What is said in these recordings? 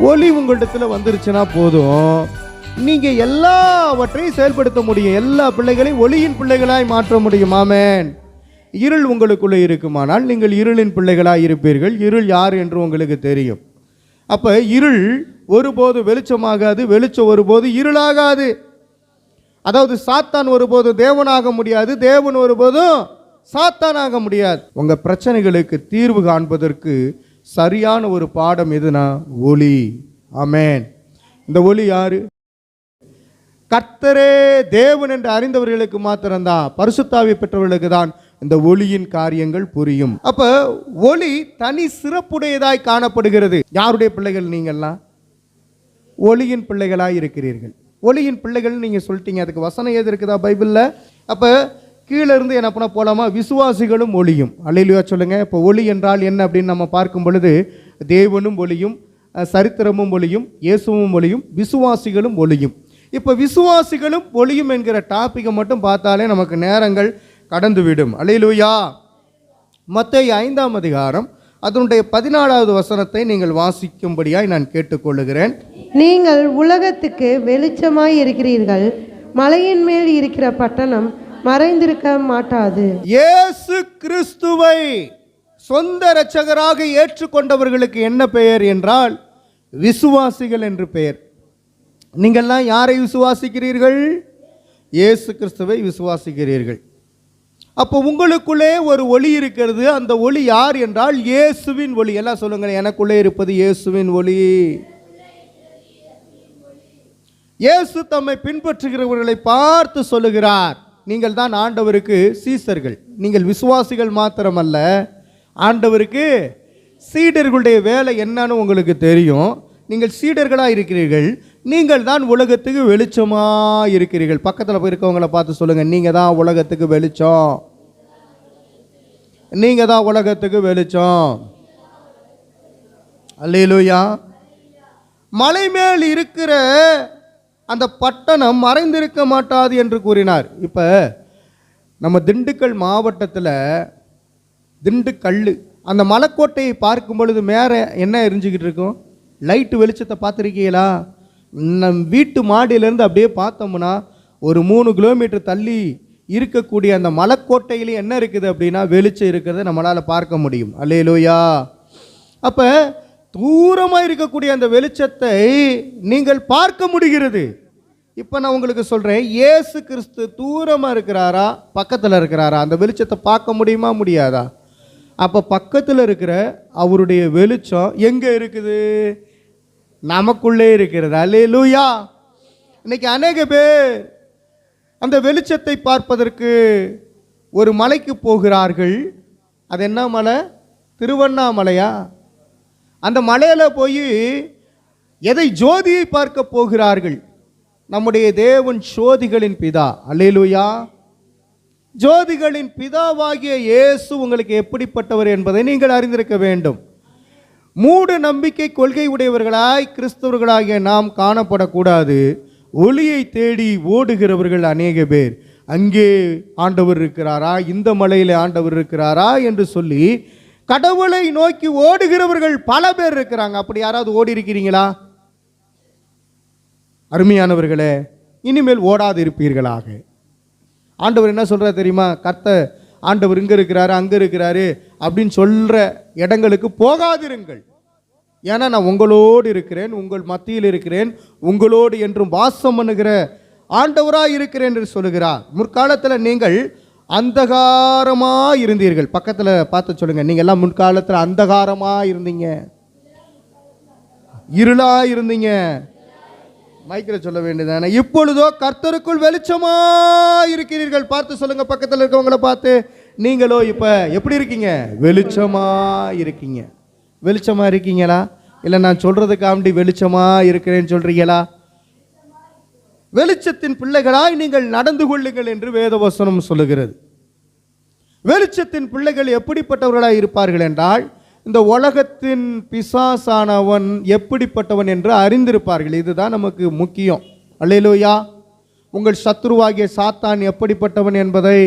ஒளி உங்களிடத்துல வந்துருச்சுன்னா போதும், நீங்க எல்லாவற்றையும் செயல்படுத்த முடியும். எல்லா பிள்ளைகளையும் ஒளியின் பிள்ளைகளாய் மாற்ற முடியும். ஆமென். இருள் உங்களுக்குள்ளே இருக்குமானால் நீங்கள் இருளின் பிள்ளைகளாய் இருப்பீர்கள். இருள் யார் என்று உங்களுக்கு தெரியும். அப்ப இருள் ஒருபோது வெளிச்சமாகாது, வெளிச்சம் ஒருபோது இருளாகாது. அதாவது சாத்தான் ஒருபோது தேவனாக முடியாது, தேவன் ஒருபோதும் சாத்தானாக முடியாது. உங்க பிரச்சனைகளுக்கு தீர்வு காண்பதற்கு சரியான ஒரு பாடம் எதுனா ஒளி. ஆமென். இந்த ஒளி யாரு? கர்த்தரே தேவன் என்று அறிந்தவர்களுக்கு மாத்திரம்தான், பரிசுத்தாவி பெற்றவர்களுக்கு தான் இந்த ஒளியின் காரியங்கள் புரியும். அப்ப ஒளி தனி சிறப்புடையதாய் காணப்படுகிறது. யாருடைய பிள்ளைகள் நீங்கள்லாம்? ஒளியின் பிள்ளைகளாய் இருக்கிறீர்கள். ஒளியின் பிள்ளைகள் நீங்க சொல்லிட்டீங்க, அதுக்கு வசனம் ஏது இருக்குதா பைபிள்ல? அப்ப கீழே இருந்து என்ன பண்ண போலாமா? விசுவாசிகளும் ஒளியும். அல்லேலூயா சொல்லுங்க. இப்போ ஒளி என்றால் என்ன அப்படின்னு நம்ம பார்க்கும் பொழுது, தேவனும் ஒளியும், சரித்திரமும் ஒளியும், இயேசுவும் ஒளியும், விசுவாசிகளும் ஒளியும். இப்போ விசுவாசிகளும் ஒளியும் என்கிற டாப்பிக்கை மட்டும் பார்த்தாலே நமக்கு நேரங்கள் கடந்துவிடும். அல்லேலூயா. மத்தேயு 5ஆம் அதிகாரம் அதனுடைய 14வது வசனத்தை நீங்கள் வாசிக்கும்படியாய் நான் கேட்டுக்கொள்ளுகிறேன். நீங்கள் உலகத்துக்கு வெளிச்சமாய் இருக்கிறீர்கள். மலையின் மேல் இருக்கிற பட்டணம் மறைந்திருக்க மாட்டாது. இயேசு கிறிஸ்துவை சொந்த இரட்சகராக ஏற்றுக்கொண்டவர்களுக்கு என்ன பெயர் என்றால் விசுவாசிகள் என்று பெயர். நீங்கள்லாம் யாரை விசுவாசிக்கிறீர்கள்? இயேசு கிறிஸ்துவை விசுவாசிக்கிறீர்கள். அப்போ உங்களுக்குள்ளே ஒரு ஒளி இருக்கிறது. அந்த ஒளி யார் என்றால் இயேசுவின் ஒளி. எல்லாம் சொல்லுங்க, எனக்குள்ளே இருப்பது இயேசுவின் ஒளி. இயேசு தம்மை பின்பற்றுகிறவர்களை பார்த்து சொல்லுகிறார், நீங்கள் தான் ஆண்டவருக்கு சீசர்கள். நீங்கள் விசுவாசிகள் மாத்திரமல்ல, ஆண்டவருக்கு சீடர்களுடைய வேலை என்னன்னு உங்களுக்கு தெரியும். நீங்கள் சீடர்களாக இருக்கிறீர்கள். நீங்கள் தான் உலகத்துக்கு வெளிச்சமாக இருக்கிறீர்கள். பக்கத்தில் போயிருக்கவங்களை பார்த்து சொல்லுங்க, நீங்கள் தான் உலகத்துக்கு வெளிச்சம். நீங்கள் தான் உலகத்துக்கு வெளிச்சம். அல்லேலூயா. மலை மேல் இருக்கிற அந்த பட்டணம் மறைந்திருக்க மாட்டாது என்று கூறினார். இப்போ நம்ம திண்டுக்கல் மாவட்டத்தில் திண்டுக்கல் அந்த மலைக்கோட்டையை பார்க்கும் பொழுது மேலே என்ன எரிஞ்சுக்கிட்டு இருக்கும்? லைட்டு வெளிச்சத்தை பார்த்துருக்கீங்களா? நம் வீட்டு மாடியிலேருந்து அப்படியே பார்த்தோம்னா ஒரு 3 கிலோமீட்டர் தள்ளி இருக்கக்கூடிய அந்த மலைக்கோட்டையிலே என்ன இருக்குது அப்படின்னா வெளிச்சம் இருக்கிறத நம்மளால் பார்க்க முடியும். அல்லேலூயா. அப்போ தூரமாக இருக்கக்கூடிய அந்த வெளிச்சத்தை நீங்கள் பார்க்க முடிகிறது. இப்போ நான் உங்களுக்கு சொல்கிறேன், இயேசு கிறிஸ்து தூரமாக இருக்கிறாரா பக்கத்தில் இருக்கிறாரா? அந்த வெளிச்சத்தை பார்க்க முடியுமா முடியாதா? அப்போ பக்கத்தில் இருக்கிற அவருடைய வெளிச்சம் எங்கே இருக்குது? நமக்குள்ளே இருக்கிறது. அல்லேலூயா. இன்னைக்கு அநேக பேர் அந்த வெளிச்சத்தை பார்ப்பதற்கு ஒரு மலைக்கு போகிறார்கள். அது என்ன மலை? திருவண்ணாமலையா? அந்த மலையில் போய் எதை? ஜோதியை பார்க்க போகிறார்கள். நம்முடைய தேவன் ஜோதிகளின் பிதா. அல்லேலூயா. ஜோதிகளின் பிதாவாகிய இயேசு உங்களுக்கு எப்படிப்பட்டவர் என்பதை நீங்கள் அறிந்திருக்க வேண்டும். மூட நம்பிக்கை கொள்கை உடையவர்களாய் கிறிஸ்தவர்களாகிய நாம் காணப்படக்கூடாது. ஒளியை தேடி ஓடுகிறவர்கள் அநேக பேர். அங்கே ஆண்டவர் இருக்கிறாரா, இந்த மலையில் ஆண்டவர் இருக்கிறாரா என்று சொல்லி கடவுளை நோக்கி ஓடுகிறவர்கள் பல பேர் இருக்கிறாங்க. அப்படி யாராவது ஓடி இருக்கிறீங்களா? அருமையானவர்களே, இனிமேல் ஓடாது இருப்பீர்களாக. ஆண்டவர் என்ன சொல்கிறார் தெரியுமா? ஆண்டவர் இங்கே இருக்கிறாரு, அங்கே இருக்கிறாரு அப்படின்னு சொல்கிற இடங்களுக்கு போகாதிருங்கள். ஏன்னா நான் உங்களோடு இருக்கிறேன், உங்கள் மத்தியில் இருக்கிறேன், உங்களோடு என்றும் வாசம் பண்ணுகிற ஆண்டவராக இருக்கிறேன் என்று சொல்லுகிறார். முற்காலத்தில் நீங்கள் அந்தகாரமாக இருந்தீர்கள். பக்கத்தில் பார்த்து சொல்லுங்கள், நீங்கள் எல்லாம் முற்காலத்தில் அந்தகாரமாக இருந்தீங்க, இருளாக இருந்தீங்க. மைக்கில் சொல்ல வேண்டியதானே? இப்பொழுதோ கர்த்தருக்குள் வெளிச்சமா இருக்கிறீர்கள். பார்த்து சொல்லுங்க பக்கத்தில் இருக்கவங்களை பார்த்து, நீங்களோ இப்போ எப்படி இருக்கீங்க? வெளிச்சமா இருக்கீங்க. வெளிச்சமா இருக்கீங்களா? இல்லை நான் சொல்றதுக்காண்டி வெளிச்சமா இருக்கிறேன்னு சொல்றீங்களா? வெளிச்சத்தின் பிள்ளைகளாய் நீங்கள் நடந்து கொள்ளுங்கள் என்று வேதவசனம் சொல்லுகிறது. வெளிச்சத்தின் பிள்ளைகள் எப்படிப்பட்டவர்களாய் இருப்பார்கள் என்றால், இந்த உலகத்தின் பிசாசானவன் எப்படிப்பட்டவன் என்று அறிந்திருப்பார்கள். இதுதான் நமக்கு முக்கியம். அல்லேலூயா. உங்கள் சத்துருவாகிய சாத்தான் எப்படிப்பட்டவன் என்பதை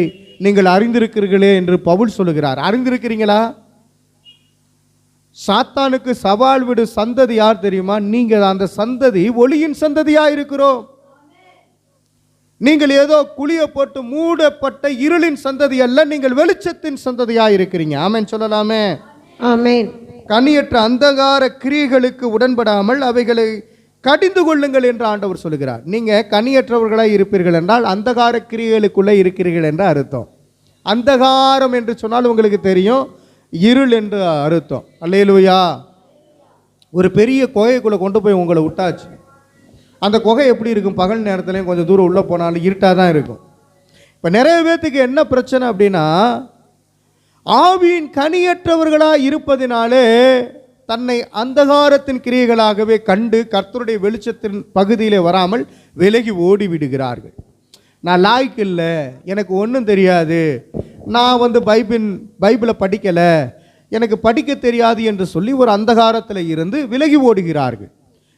நீங்கள் அறிந்திருக்கிறீர்களே என்று பவுல் சொல்லுகிறார். அறிந்திருக்கிறீங்களா? சாத்தானுக்கு சவால் விடு சந்ததி யார் தெரியுமா? நீங்கள் அந்த சந்ததி ஒளியின் சந்ததியா இருக்கிறோம். நீங்கள் ஏதோ குழிய போட்டு மூடப்பட்ட இருளின் சந்ததி அல்ல, நீங்கள் வெளிச்சத்தின் சந்ததியா இருக்கிறீங்க. ஆமென் சொல்லலாமே. ஆமென். கனியற்ற அந்தகார கிரியைகளுக்கு உடன்படாமல் அவைகளை கடிந்து கொள்ளுங்கள் என்று ஆண்டவர் சொல்கிறார். நீங்க கனியற்றவர்களாய் இருப்பீர்கள் என்றால் அந்தகார கிரியைகளுக்குள்ளே இருக்கிறீர்கள் என்று அர்த்தம். அந்தகாரம் என்று சொன்னால் உங்களுக்கு தெரியும், இருள் என்று அர்த்தம். அல்லேலூயா. ஒரு பெரிய குகைக்குள்ளே கொண்டு போய் உங்களை விட்டாச்சு. அந்த குகை எப்படி இருக்கும்? பகல் நேரத்துலையும் கொஞ்சம் தூரம் உள்ளே போனாலும் இருட்டாக தான் இருக்கும். இப்போ நிறைய பேர்த்துக்கு என்ன பிரச்சனை அப்படின்னா, ஆவியின் கனியற்றவர்களாக இருப்பதினாலே தன்னை அந்தகாரத்தின் கிரியைகளாகவே கண்டு கர்த்தருடைய வெளிச்சத்தின் பகுதியிலே வராமல் விலகி ஓடி விடுகிறார்கள். நான் லாய்க்கு இல்லை, எனக்கு ஒன்றும் தெரியாது, நான் பைபிளை படிக்கலை, எனக்கு படிக்க தெரியாது என்று சொல்லி ஒரு அந்தகாரத்தில் இருந்து விலகி ஓடுகிறார்கள்.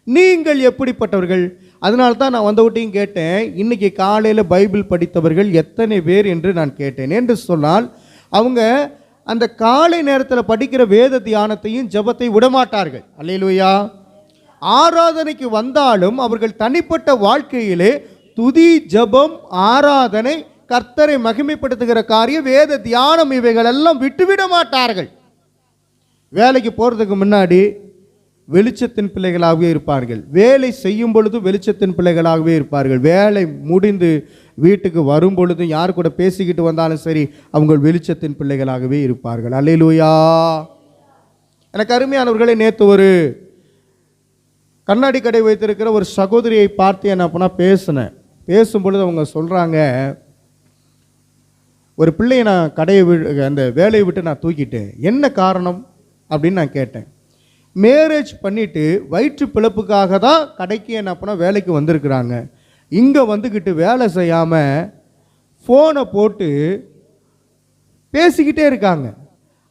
நீங்கள் எப்படிப்பட்டவர்கள்? அதனால தான் நான் வந்தவட்டையும் கேட்டேன், இன்னைக்கு காலையில் பைபிள் படித்தவர்கள் எத்தனை பேர் என்று நான் கேட்டேன். என்று சொன்னால் அவங்க அந்த காலை நேரத்தில் படிக்கிற வேத தியானத்தையும் ஜெபத்தை விடமாட்டார்கள். அல்லேலூயா. ஆராதனைக்கு வந்தாலும் அவர்கள் தனிப்பட்ட வாழ்க்கையிலே துதி, ஜெபம், ஆராதனை, கர்த்தரை மகிமைப்படுத்துகிற காரியம், வேத தியானம் இவைகள் எல்லாம் விட்டுவிட மாட்டார்கள். வேலைக்கு போகிறதுக்கு முன்னாடி வெளிச்சத்தின் பிள்ளைகளாகவே இருப்பார்கள். வேலை செய்யும் பொழுது வெளிச்சத்தின் பிள்ளைகளாகவே இருப்பார்கள். வேலை முடிந்து வீட்டுக்கு வரும் பொழுதும் யார் கூட பேசிக்கிட்டு வந்தாலும் சரி, அவங்க வெளிச்சத்தின் பிள்ளைகளாகவே இருப்பார்கள். அல்லேலூயா. எனக்கு அருமையானவர்களே, நேற்று ஒரு கண்ணாடி கடை வைத்திருக்கிற ஒரு சகோதரியை பார்த்து என்ன பண்ணா பேசினேன். பேசும் பொழுது அவங்க சொல்கிறாங்க, ஒரு பிள்ளையை நான் அந்த வேலையை விட்டு நான் தூக்கிட்டேன், என்ன காரணம் அப்படின்னு நான் கேட்டேன். மேரேஜ் பண்ணிவிட்டு வயிற்று பிழப்புக்காக தான் கடைக்கு என்ன பண்ணால் வேலைக்கு வந்திருக்கிறாங்க. இங்கே வந்துக்கிட்டு வேலை செய்யாமல் ஃபோனை போட்டு பேசிக்கிட்டே இருக்காங்க.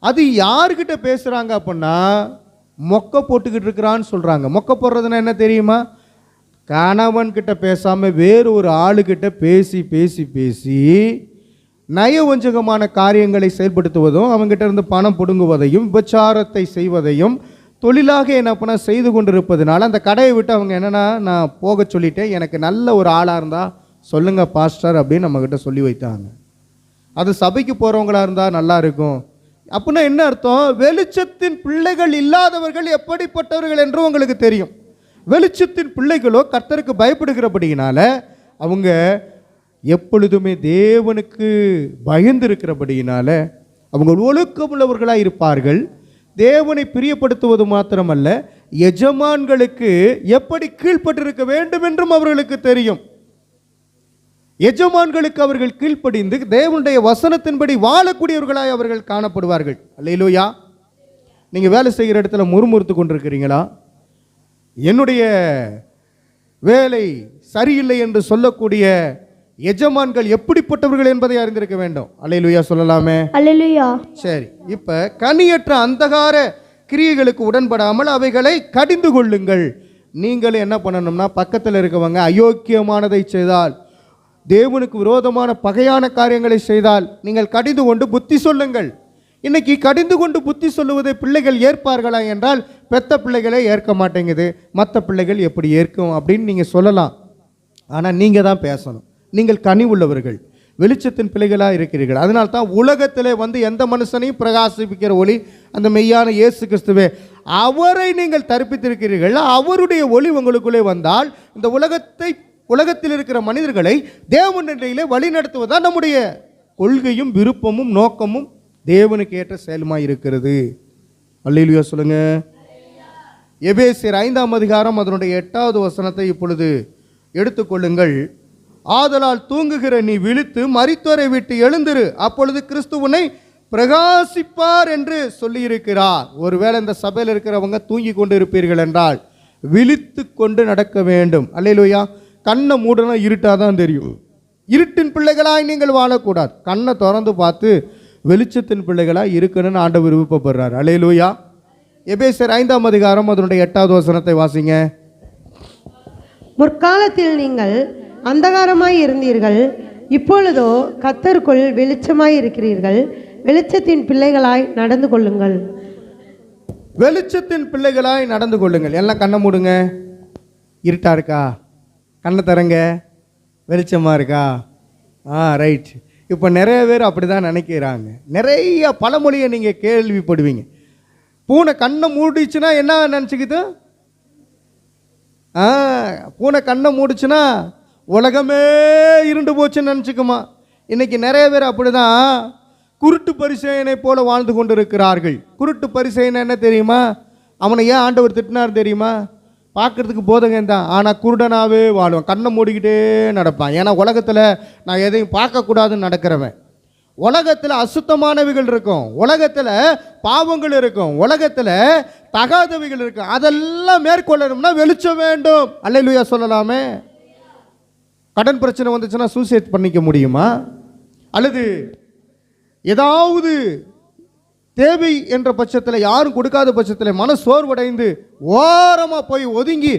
அது யார்கிட்ட பேசுகிறாங்க அப்படின்னா, மொக்கை போட்டுக்கிட்டு இருக்கிறான்னு சொல்கிறாங்க. மொக்கை போடுறதுன்னா என்ன தெரியுமா? கணவன்கிட்ட பேசாமல் வேறு ஒரு ஆளுக்கிட்ட பேசி பேசி பேசி நயவஞ்சகமான காரியங்களை செயல்படுத்துவதும், அவங்ககிட்ட இருந்து பணம் பிடுங்குவதையும், விபச்சாரத்தை செய்வதையும் தொழிலாக என்ன பண்ண செய்து கொண்டிருப்பதுனால அந்த கடையை விட்டு அவங்க என்னென்னா, நான் போக சொல்லிட்டேன், எனக்கு நல்ல ஒரு ஆளாக இருந்தால் சொல்லுங்கள் பாஸ்டர் அப்படின்னு நம்மக்கிட்ட சொல்லி வைத்தாங்க. அது சபைக்கு போகிறவங்களா இருந்தால் நல்லா இருக்கும். அப்படின்னா என்ன அர்த்தம்? வெளிச்சத்தின் பிள்ளைகள் இல்லாதவர்கள் எப்படிப்பட்டவர்கள் என்று உங்களுக்கு தெரியும். வெளிச்சத்தின் பிள்ளைகளோ கர்த்தருக்கு பயப்படுகிறபடியினால அவங்க எப்பொழுதுமே தேவனுக்கு பயந்திருக்கிறபடியினால அவங்க ஒழுக்கமுள்ளவர்களாக இருப்பார்கள். தேவனை பிரியப்படுத்துவது மாத்திரமல்ல, எஜமான்களுக்கு எப்படி கீழ்ப்பட்டிருக்க வேண்டும் என்றும் அவர்களுக்கு தெரியும். எஜமான்களுக்கு அவர்கள் கீழ்ப்படிந்து தேவனுடைய வசனத்தின்படி வாழக்கூடியவர்களாய் அவர்கள் காணப்படுவார்கள். அல்லேலூயா. நீங்கள் வேலை செய்கிற இடத்துல முறுமுறுத்து கொண்டிருக்கிறீங்களா? என்னுடைய வேலை சரியில்லை என்று சொல்லக்கூடிய எஜமான்கள் எப்படிப்பட்டவர்கள் என்பதை அறிந்திருக்க வேண்டும். அல்லேலூயா சொல்லலாமே. அல்லேலூயா. சரி, இப்போ கனியற்ற அந்தகார கிரியைகளுக்கு உடன்படாமல் அவைகளை கடிந்து கொள்ளுங்கள். நீங்களும் என்ன பண்ணணும்னா, பக்கத்தில் இருக்கவங்க அயோக்கியமானதை செய்தால், தேவனுக்கு விரோதமான பகையான காரியங்களை செய்தால் நீங்கள் கடிந்து கொண்டு புத்தி சொல்லுங்கள். இன்னைக்கு கடிந்து கொண்டு புத்தி சொல்லுவதை பிள்ளைகள் ஏற்பார்களா என்றால், பெத்த பிள்ளைகளே ஏற்க மாட்டேங்குது, மற்ற பிள்ளைகள் எப்படி ஏற்கும் அப்படின்னு நீங்கள் சொல்லலாம். ஆனால் நீங்கள் தான் பேசணும். நீங்கள் கனி உள்ளவர்கள், வெளிச்சத்தின் பிள்ளைகளாக இருக்கிறீர்கள். அதனால தான் உலகத்திலே வந்து எந்த மனுஷனையும் பிரகாசிப்பிக்கிற ஒளி அந்த மெய்யான இயேசு கிறிஸ்துவே, அவரை நீங்கள் தரிப்பித்திருக்கிறீர்கள். அவருடைய ஒளி உங்களுக்குள்ளே வந்தால் இந்த உலகத்தில் இருக்கிற மனிதர்களை தேவனிடையிலே வழி நடத்துவதுதான் நம்முடைய கொள்கையும் விருப்பமும் நோக்கமும் தேவனுக்கு ஏற்ற செயலுமாய் இருக்கிறது. அல்லேலூயா சொல்லுங்க. எபேசியர் 5ஆம் அதிகாரம் அதனுடைய 8வது வசனத்தை இப்பொழுது எடுத்துக்கொள்ளுங்கள். ஆதலால் தூங்குகிற நீ விழித்து மரித்தோரை விட்டு எழுந்திரு, அப்பொழுது கிறிஸ்துவனை பிரகாசிப்பார் என்று சொல்லியிருக்கிறார். ஒருவேளை இந்த சபையில் இருக்கிறவங்க தூங்கி கொண்டு இருப்பீர்கள் என்றால் விழித்து கொண்டு நடக்க வேண்டும். அல்லேலூயா. கண்ணை மூடனா இருட்டாக தான் தெரியும். இருட்டின் பிள்ளைகளாய் நீங்கள் வாழக்கூடாது. கண்ணை திறந்து பார்த்து வெளிச்சத்தின் பிள்ளைகளாய் இருக்கணும்னு ஆண்டவர் விருப்பப்படுறார். அல்லேலூயா. எபேசியர் 5ஆம் அதிகாரம் அதனுடைய 8வது வசனத்தை வாசிங்க. முற்காலத்தில் நீங்கள் அந்தகாரமாய் இருந்தீர்கள், இப்பொழுதோ கர்த்தருக்குள் வெளிச்சமாய் இருக்கிறீர்கள். வெளிச்சத்தின் பிள்ளைகளாய் நடந்து கொள்ளுங்கள். வெளிச்சத்தின் பிள்ளைகளாய் நடந்து கொள்ளுங்கள். எல்லாம் கண்ணை மூடுங்க. இருட்டா இருக்கா? கண்ணை தரங்க. வெளிச்சமா இருக்கா? ரைட். இப்போ நிறைய பேர் அப்படி தான் நினைக்கிறாங்க. நிறைய பழமொழியை நீங்கள் கேள்விப்படுவீங்க. பூனை கண்ணை மூடிச்சுன்னா என்ன நினச்சிக்கிது? பூனை கண்ணை மூடிச்சுன்னா உலகமே இருண்டு போச்சுன்னு நினச்சிக்குமா. இன்னைக்கு நிறைய பேர் அப்படி தான் குருட்டு பரிசேயனை போல வாழ்ந்து கொண்டு இருக்கிறார்கள். குருட்டு பரிசேயனை என்ன தெரியுமா? அவனை ஏன் ஆண்டவர் திட்டினார் தெரியுமா? பார்க்கறதுக்கு போதகன் தான், ஆனால் குருடனாகவே வாழுவான், கண்ணை மூடிக்கிட்டே நடப்பான். ஏன்னா உலகத்தில் நான் எதையும் பார்க்கக்கூடாதுன்னு நடக்கிறவன். உலகத்தில் அசுத்தமானவைகள் இருக்கும், உலகத்தில் பாவங்கள் இருக்கும், உலகத்தில் தகாதவைகள் இருக்கும். அதெல்லாம் மேற்கொள்ளணும்னா வெளிச்சம் வேண்டும். அல்லேலூயா சொல்லலாமே. கடன் பிரச்சனை வந்துச்சுன்னா சூசைட் பண்ணிக்க முடியுமா? அல்லது ஏதாவது தேவை என்ற பட்சத்தில், யாரும் கொடுக்காத பட்சத்தில் மன சோர்வடைந்து ஓரமாக போய் ஒதுங்கி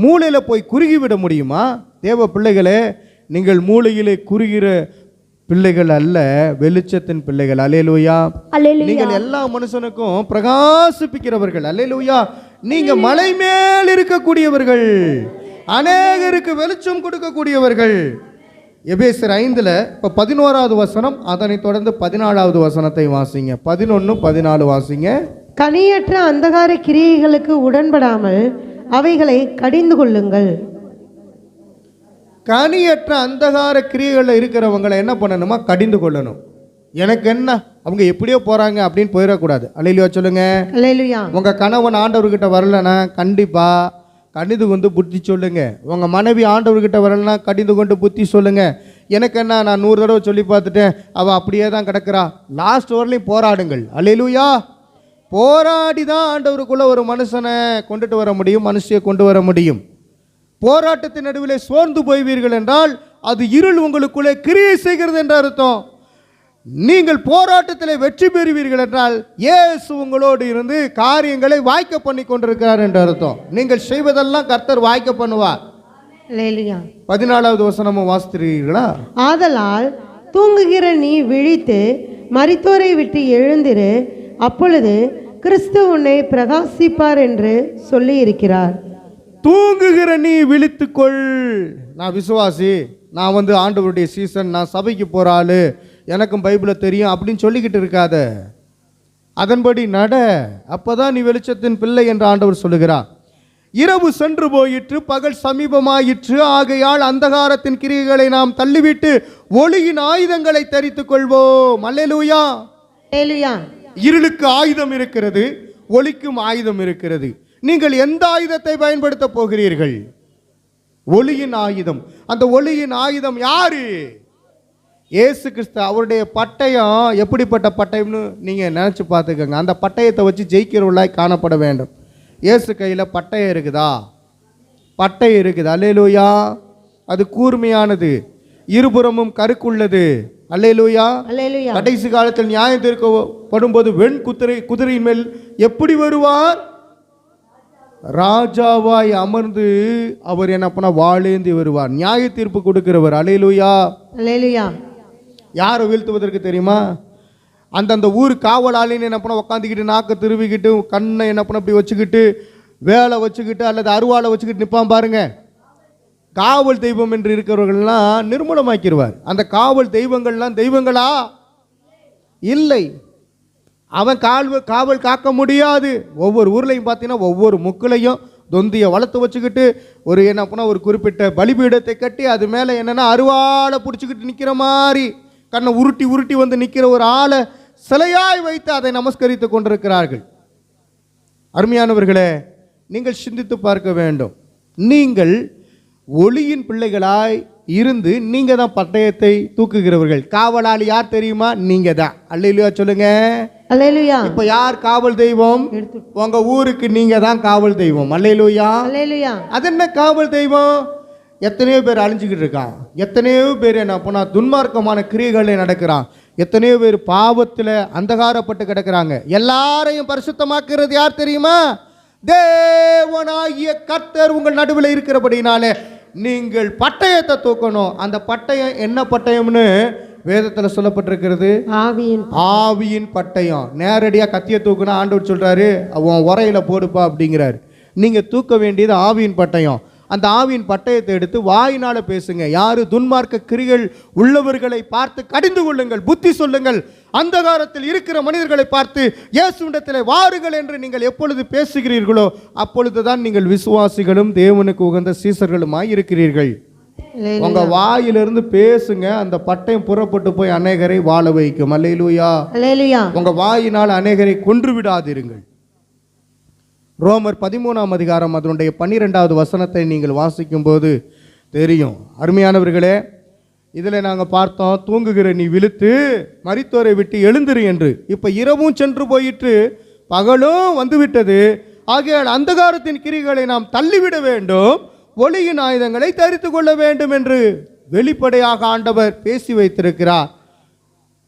மூளையில் போய் குறுகி விட முடியுமா? தேவ பிள்ளைகளே, நீங்கள் மூளையிலே குறுகிற பிள்ளைகள் அல்ல, வெளிச்சத்தின் பிள்ளைகள். அல்லேலூயா. நீங்கள் எல்லா மனுஷனுக்கும் பிரகாசிப்பிக்கிறவர்கள். அல்லேலூயா. நீங்க மலை மேல் இருக்கக்கூடியவர்கள், அநேகருக்கு வெளிச்சம் கொடுக்கக்கூடியவர்கள். எபேசியர் 5 இப்போ 11வது வசனம், அதனை தொடர்ந்து 14வது வசனத்தை வாசிங்க. 11, 14 வாசிங்க. கனியற்ற அந்தகார கிரியைகளுக்கு உடன்படாமல் அவைகளை கடிந்து கொள்ளுங்கள். கனியற்ற அந்தகார கிரியைகளில் இருக்கிறவங்களை என்ன பண்ணணுமா? கடிந்து கொள்ளணும். எனக்கு என்ன, அவங்க எப்படியோ போறாங்க அப்படின்னு போயிடக்கூடாது. அல்லேலூயா சொல்லுங்க. அல்லேலூயா. உங்க கணவன் ஆண்டவர்கிட்ட வரலன்னா கண்டிப்பா கடிந்து கொண்டு புத்தி சொல்லுங்க. உங்க மனைவி ஆண்டவர்கிட்ட வரலன்னா கடிந்து கொண்டு புத்தி சொல்லுங்க. எனக்கு என்ன, நான் 100 தடவை சொல்லி பார்த்துட்டேன், அவள் அப்படியே தான் கிடக்கிறா. லாஸ்ட் வரலையும் போராடுங்கள். அல்லேலூயா. போராடி தான் ஆண்டவருக்குள்ள ஒரு மனுஷனை கொண்டுட்டு வர முடியும், மனுஷியை கொண்டு வர முடியும். போராட்டத்தின் நடுவிலே சோர்ந்து போய்வீர்கள் என்றால் அது இருள் உங்களுக்குள்ளே கிரியை செய்கிறது என்ற அர்த்தம். நீங்கள் போராட்டத்தில் வெற்றி பெறுவீர்கள் என்றால் இயேசு உங்களோடு இருந்து காரியங்களை வாய்க்க பண்ணி கொண்டிருக்கிறார் என்ற அர்த்தம். நீங்கள் செய்வதெல்லாம் கர்த்தர் வாய்க்க பண்ணுவார். 14வது வசனமும் வாசிக்கிறீர்களா? ஆதலால் தூங்குகிற நீ விழித்து மரித்தோரை விட்டு எழுந்திரு, அப்பொழுது கிறிஸ்து உன்னை பிரகாசிப்பார் என்று சொல்லி இருக்கிறார். தூங்குகிற நீ விழித்துக்கொள். நான் விசுவாசி, நான் ஆண்டவருடைய சீசன், நான் சபைக்கு போற ஆளு, எனக்கும் பைபிளை தெரியும் அப்படின்னு சொல்லிக்கிட்டு இருக்காத. அதன்படி நட, அப்பதான் நீ வெளிச்சத்தின் பிள்ளை என்று ஆண்டவர் சொல்லுகிறார். இரவு சென்று போயிற்று, பகல் சமீபமாயிற்று, ஆகையால் அந்தகாரத்தின் கிரியைகளை நாம் தள்ளிவிட்டு ஒளியின் ஆயுதங்களை தரித்துக் கொள்வோம். அல்லேலூயா. அல்லேலூயா. இருளுக்கு ஆயுதம் இருக்கிறது, ஒளிக்கும் ஆயுதம் இருக்கிறது. நீங்கள் எந்த ஆயுதத்தை பயன்படுத்த போகிறீர்கள்? ஒளியின் ஆயுதம். அந்த ஒளியின் ஆயுதம் யாரு? இயேசு கிறிஸ்து. அவருடைய பட்டயம் எப்படிப்பட்ட பட்டயம்னு நீங்க நினைச்சு பார்த்துக்கோங்க. அந்த பட்டயத்தை வச்சு ஜெயிக்கிறவர்களாய் காணப்பட வேண்டும். இயேசு கையில் பட்டயம் இருக்குதா? பட்டயம் இருக்குது. அல்லேலூயா. அது கூர்மையானது, இருபுறமும் கருக்குள்ளது. அல்லேலூயா. அல்லேலூயா. கடைசி காலத்தில் நியாயம் தீர்க்கப்படும்போது வெண் குதிரையின் மேல் எப்படி வருவார்? ராஜாவாய் அமர்ந்து அவர் என்ன பண்ண வாழேந்தி வருவார். நியாய தீர்ப்பு கொடுக்கிறவர். அல்லேலூயா. அல்லேலூயா. யாரை வீழ்த்துவதற்கு தெரியுமா? அந்தந்த ஊர் காவலாளின்னு என்ன பண்ண உட்காந்துக்கிட்டு நாக்க திருவிக்கிட்டு கண்ணை என்ன பண்ண அப்படி வச்சுக்கிட்டு வேலை வச்சுக்கிட்டு அல்லது அருவாளை வச்சுக்கிட்டு நிற்பான் பாருங்க. காவல் தெய்வம் என்று இருக்கிறவர்கள்லாம் நிர்மூலமாக்கிடுவார். அந்த காவல் தெய்வங்கள்லாம் தெய்வங்களா? இல்லை. அவன் காவல் காக்க முடியாது. ஒவ்வொரு ஊர்லையும் பார்த்தீங்கன்னா ஒவ்வொரு முக்குலையும் தொந்தியை வளர்த்து வச்சுக்கிட்டு ஒரு என்ன பண்ண ஒரு குறிப்பிட்ட பலிபீடத்தை கட்டி அது மேலே என்னென்னா அருவாளை பிடிச்சிக்கிட்டு நிற்கிற மாதிரி கண்ணை உருட்டி உருட்டி வந்து நிற்கிற ஒரு ஆளை சிலையாய் வைத்து அதை நமஸ்கரித்து கொண்டிருக்கிறார்கள். அருமையானவர்களே, நீங்கள் சிந்தித்து பார்க்க வேண்டும். நீங்கள் ஒளியின் பிள்ளைகளாய் இருந்து நீங்க தான் பட்டயத்தை தூக்குகிறவர்கள். காவலாளி யார் தெரியுமா? நீங்க தான். அல்லேலூயா சொல்லுங்க. அல்லேலூயா. இப்ப யார் காவல் தெய்வம்? உங்க ஊருக்கு நீங்க தான் காவல் தெய்வம். அல்லேலூயா. அல்லேலூயா. அது என்ன காவல் தெய்வம்? எத்தனையோ பேர் அழிஞ்சுக்கிட்டு இருக்கான், எத்தனையோ பேர் என்ன போனா துன்மார்க்கமான கிரியைகளை நடக்கிறான், எத்தனையோ பேர் பாவத்தில் அந்தகாரப்பட்டு கிடக்கிறாங்க. எல்லாரையும் பரிசுத்தமாக்குறது யார் தெரியுமா? தேவனாகிய கர்த்தர் உங்கள் நடுவில் இருக்கிறபடினாலே நீங்கள் பட்டயத்தை தூக்கணும். அந்த பட்டயம் என்ன பட்டயம்னு வேதத்தில் சொல்லப்பட்டிருக்கிறது ஆவியின் ஆவியின் பட்டயம். நேரடியாக கத்தியை தூக்குனா ஆண்டவர் சொல்றாரு அவன் உரையில போடுப்பா அப்படிங்கிறாரு. நீங்க தூக்க வேண்டியது ஆவியின் பட்டயம். அந்த ஆவியின் பட்டயத்தை எடுத்து வாயினால பேசுங்க. யாரு துன்மார்க்க கிரிகள் உள்ளவர்களை பார்த்து கடிந்து கொள்ளுங்கள், புத்தி சொல்லுங்கள். அந்தகாரத்தில் இருக்கிற மனிதர்களை பார்த்து இயேசுவிடத்தில் வாருங்கள் என்று நீங்கள் எப்பொழுது பேசுகிறீர்களோ அப்பொழுதுதான் நீங்கள் விசுவாசிகளும் தேவனுக்கு உகந்த சீசர்களுமாய் இருக்கிறீர்கள். உங்க வாயிலிருந்து பேசுங்க. அந்த பட்டயம் புறப்பட்டு போய் அநேகரை வாழ வைக்கும். அல்லேலூயா. அல்லேலூயா. உங்க வாயினால் அநேகரை கொன்று விடாதிருங்கள். ரோமர் 13ஆம் அதிகாரம் அதனுடைய 12வது வசனத்தை நீங்கள் வாசிக்கும் போது தெரியும். அருமையானவர்களே, இதில் நாங்கள் பார்த்தோம், தூங்குகிற நீ விழுத்து மரித்தோரை விட்டு எழுந்திரு என்று. இப்போ இரவும் சென்று போயிற்று, பகலும் வந்துவிட்டது. ஆகையால் அந்தகாரத்தின் கிரிகளை நாம் தள்ளிவிட வேண்டும், ஒளியின் ஆயுதங்களை தரித்து கொள்ள வேண்டும் என்று வெளிப்படையாக ஆண்டவர் பேசி வைத்திருக்கிறார்.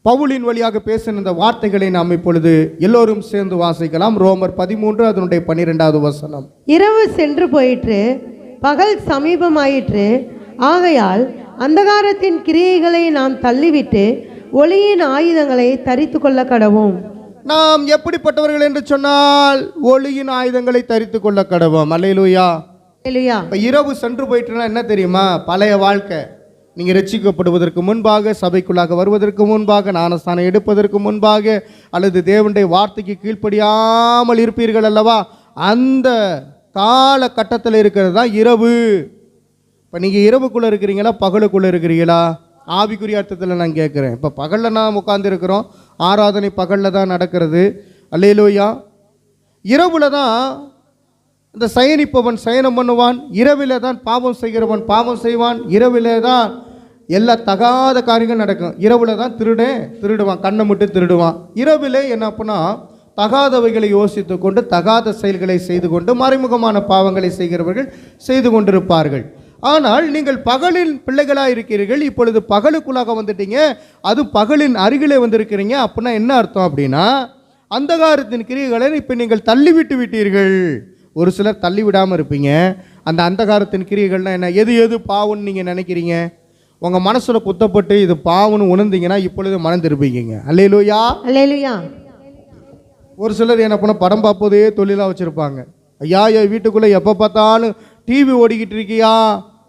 பவுலின் வழியாக பேசின இந்த வார்த்தைகளை நாம் இப்பொழுது எல்லோரும் சேர்ந்து வாசிக்கலாம். ரோமர் 13 அதனுடைய 12வது வசனம். இரவு சென்று போயிற்று, பகல் சமீபமாயிற்று. ஆகையால் அந்தகாரத்தின் கிரியைகளை நாம் தள்ளிவிட்டு ஒளியின் ஆயுதங்களை தரித்து கொள்ள கடவோம். நாம் எப்படிப்பட்டவர்கள் என்று சொன்னால் ஒளியின் ஆயுதங்களை தரித்து கொள்ள கடவோம். அல்லேலூயா. அல்லேலூயா. இப்போ இரவு சென்று போயிட்டுனா என்ன தெரியுமா? பழைய வாழ்க்கை. நீங்கள் ரட்சிக்கப்படுவதற்கு முன்பாக, சபைக்குள்ளாக வருவதற்கு முன்பாக, ஞானஸ்தானம் எடுப்பதற்கு முன்பாக, அல்லது தேவனுடைய வார்த்தைக்கு கீழ்ப்படியாமல் இருப்பீர்கள் அல்லவா, அந்த காலகட்டத்தில் இருக்கிறது தான் இரவு. இப்போ நீங்கள் இரவுக்குள்ளே இருக்கிறீங்களா, பகலுக்குள்ளே இருக்கிறீங்களா? ஆவிக்குரிய அர்த்தத்தில் நான் கேட்குறேன். இப்போ பகலில் நாம் உட்கார்ந்து இருக்கிறோம், ஆராதனை பகலில் தான் நடக்கிறது. அல்லேலூயா. இரவுல தான் இந்த சயனிப்பவன் சயனம் பண்ணுவான், இரவிலே தான் பாவம் செய்கிறவன் பாவம் செய்வான், இரவிலே தான் எல்லா தகாத காரியங்கள் நடக்கும். இரவில் தான் திருடுவான், கண்ணை மட்டும் திருடுவான். இரவிலே என்ன பண்ணா தகாதவைகளை யோசித்து கொண்டு தகாத செயல்களை செய்து கொண்டு மறைமுகமான பாவங்களை செய்கிறவர்கள் செய்து கொண்டிருப்பார்கள். ஆனால் நீங்கள் பகலின் பிள்ளைகளாக இருக்கிறீர்கள். இப்பொழுது பகலுக்குள்ளாக வந்துட்டீங்க, அது பகலின் அருகிலே வந்திருக்கிறீங்க. அப்படின்னா என்ன அர்த்தம் அப்படின்னா, அந்தகாரத்தின் கிரியைகளை இப்போ நீங்கள் தள்ளிவிட்டு விட்டீர்கள். ஒரு சிலர் தள்ளி விடாமல் இருப்பீங்க. அந்த அந்தகாரத்தின் கிரியைகள்னால் என்ன, எது எது பாவம்னு நீங்கள் நினைக்கிறீங்க, உங்கள் மனசில் குத்தப்பட்டு இது பாவம்னு உணர்ந்தீங்கன்னா இப்பொழுது மறந்துருப்பீங்க. அல்லேலூயா. அல்லேலூயா. ஒரு சிலர் என்ன பண்ண படம் பார்ப்பதே தொழிலாக வச்சுருப்பாங்க. ஐயா என் வீட்டுக்குள்ளே எப்போ பார்த்தாலும் டிவி ஓடிக்கிட்டு இருக்கியா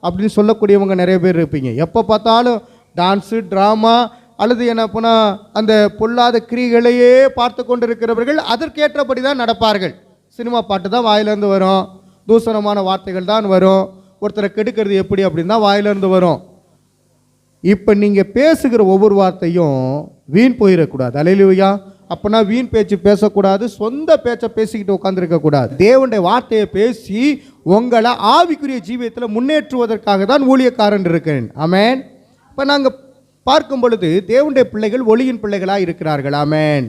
அப்படின்னு சொல்லக்கூடியவங்க நிறைய பேர் இருப்பீங்க. எப்போ பார்த்தாலும் டான்ஸு, ட்ராமா அல்லது என்ன பண்ணால் அந்த பொல்லாத கிரியைகளையே பார்த்து கொண்டு இருக்கிறவர்கள் அதற்கேற்றபடி தான் நடப்பார்கள். சினிமா பாட்டு தான் வாயிலேருந்து வரும், தூசணமான வார்த்தைகள் தான் வரும், ஒருத்தரை கெடுக்கிறது எப்படி அப்படின்னு தான் வாயிலேருந்து வரும். இப்போ நீங்கள் பேசுகிற ஒவ்வொரு வார்த்தையும் வீண் போயிடக்கூடாது. அல்லேலூயா. அப்போனா வீண் பேச்சு பேசக்கூடாது, சொந்த பேச்சை பேசிக்கிட்டு உட்காந்துருக்கக்கூடாது. தேவனுடைய வார்த்தையை பேசி உங்களை ஆவிக்குரிய ஜீவியத்தில் முன்னேற்றுவதற்காக தான் ஊழியக்காரன் இருக்கிறேன். ஆமேன். இப்போ நாங்கள் பார்க்கும் பொழுது தேவனுடைய பிள்ளைகள் ஒளியின் பிள்ளைகளாக இருக்கிறார்கள். ஆமேன்.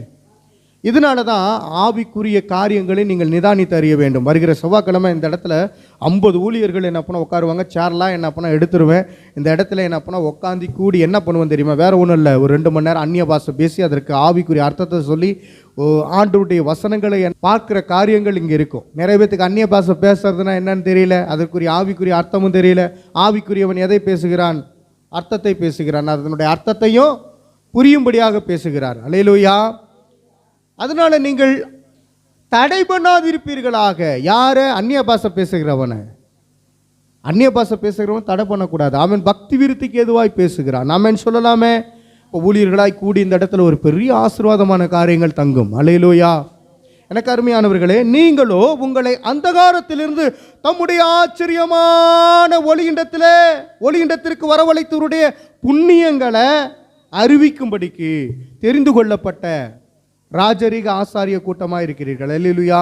இதனால தான் ஆவிக்குரிய காரியங்களை நீங்கள் நிதானித்து அறிய வேண்டும். வருகிற செவ்வாய்க்கிழமை இந்த இடத்துல 50 ஊழியர்கள் என்ன பண்ண உட்காருவாங்க. சேர்லாம் என்ன பண்ண எடுத்துருவேன். இந்த இடத்துல என்ன பண்ண உட்காந்து கூடி என்ன பண்ணுவேன் தெரியுமா? வேறு ஒன்றும் இல்லை, ஒரு 2 மணி நேரம் அந்நிய பாஷை பேசி அதற்கு ஆவிக்குரிய அர்த்தத்தை சொல்லி ஆண்டவருடைய வசனங்களை பார்க்குற காரியங்கள் இங்கே இருக்கும். நிறைய பேத்துக்கு அந்நிய பாஷை பேசுறதுனா என்னன்னு தெரியல, அதற்குரிய ஆவிக்குரிய அர்த்தமும் தெரியல. ஆவிக்குரியவன் எதை பேசுகிறான்? அர்த்தத்தை பேசுகிறான், அதனுடைய அர்த்தத்தையும் புரியும்படியாக பேசுகிறார். அல்லேலூயா. அதனால நீங்கள் தடை பண்ணாதிருப்பீர்களாக. யாரை? அந்நிய பாஷை பேசுகிறவனை. அந்நிய பாஷை பேசுகிறவன் தடை பண்ணக்கூடாது. அவன் பக்தி விருத்திக்கு எதுவாய் பேசுகிறான். நாம சொல்லலாமே, இப்போ ஊழியர்களாய் கூடி இந்த இடத்துல ஒரு பெரிய ஆசீர்வாதமான காரியங்கள் தங்கும். அல்லேலூயா. எனக்கு அருமையானவர்களே, நீங்களோ உங்களை அந்தகாரத்திலிருந்து தம்முடைய ஆச்சரியமான ஒளியிண்டத்திற்கு வரவழைத்தவருடைய புண்ணியங்களை அறிவிக்கும்படிக்கு தெரிந்து கொள்ளப்பட்ட ராஜரீக ஆசாரிய கூட்டமாக இருக்கிறீர்கள். அல்லேலூயா.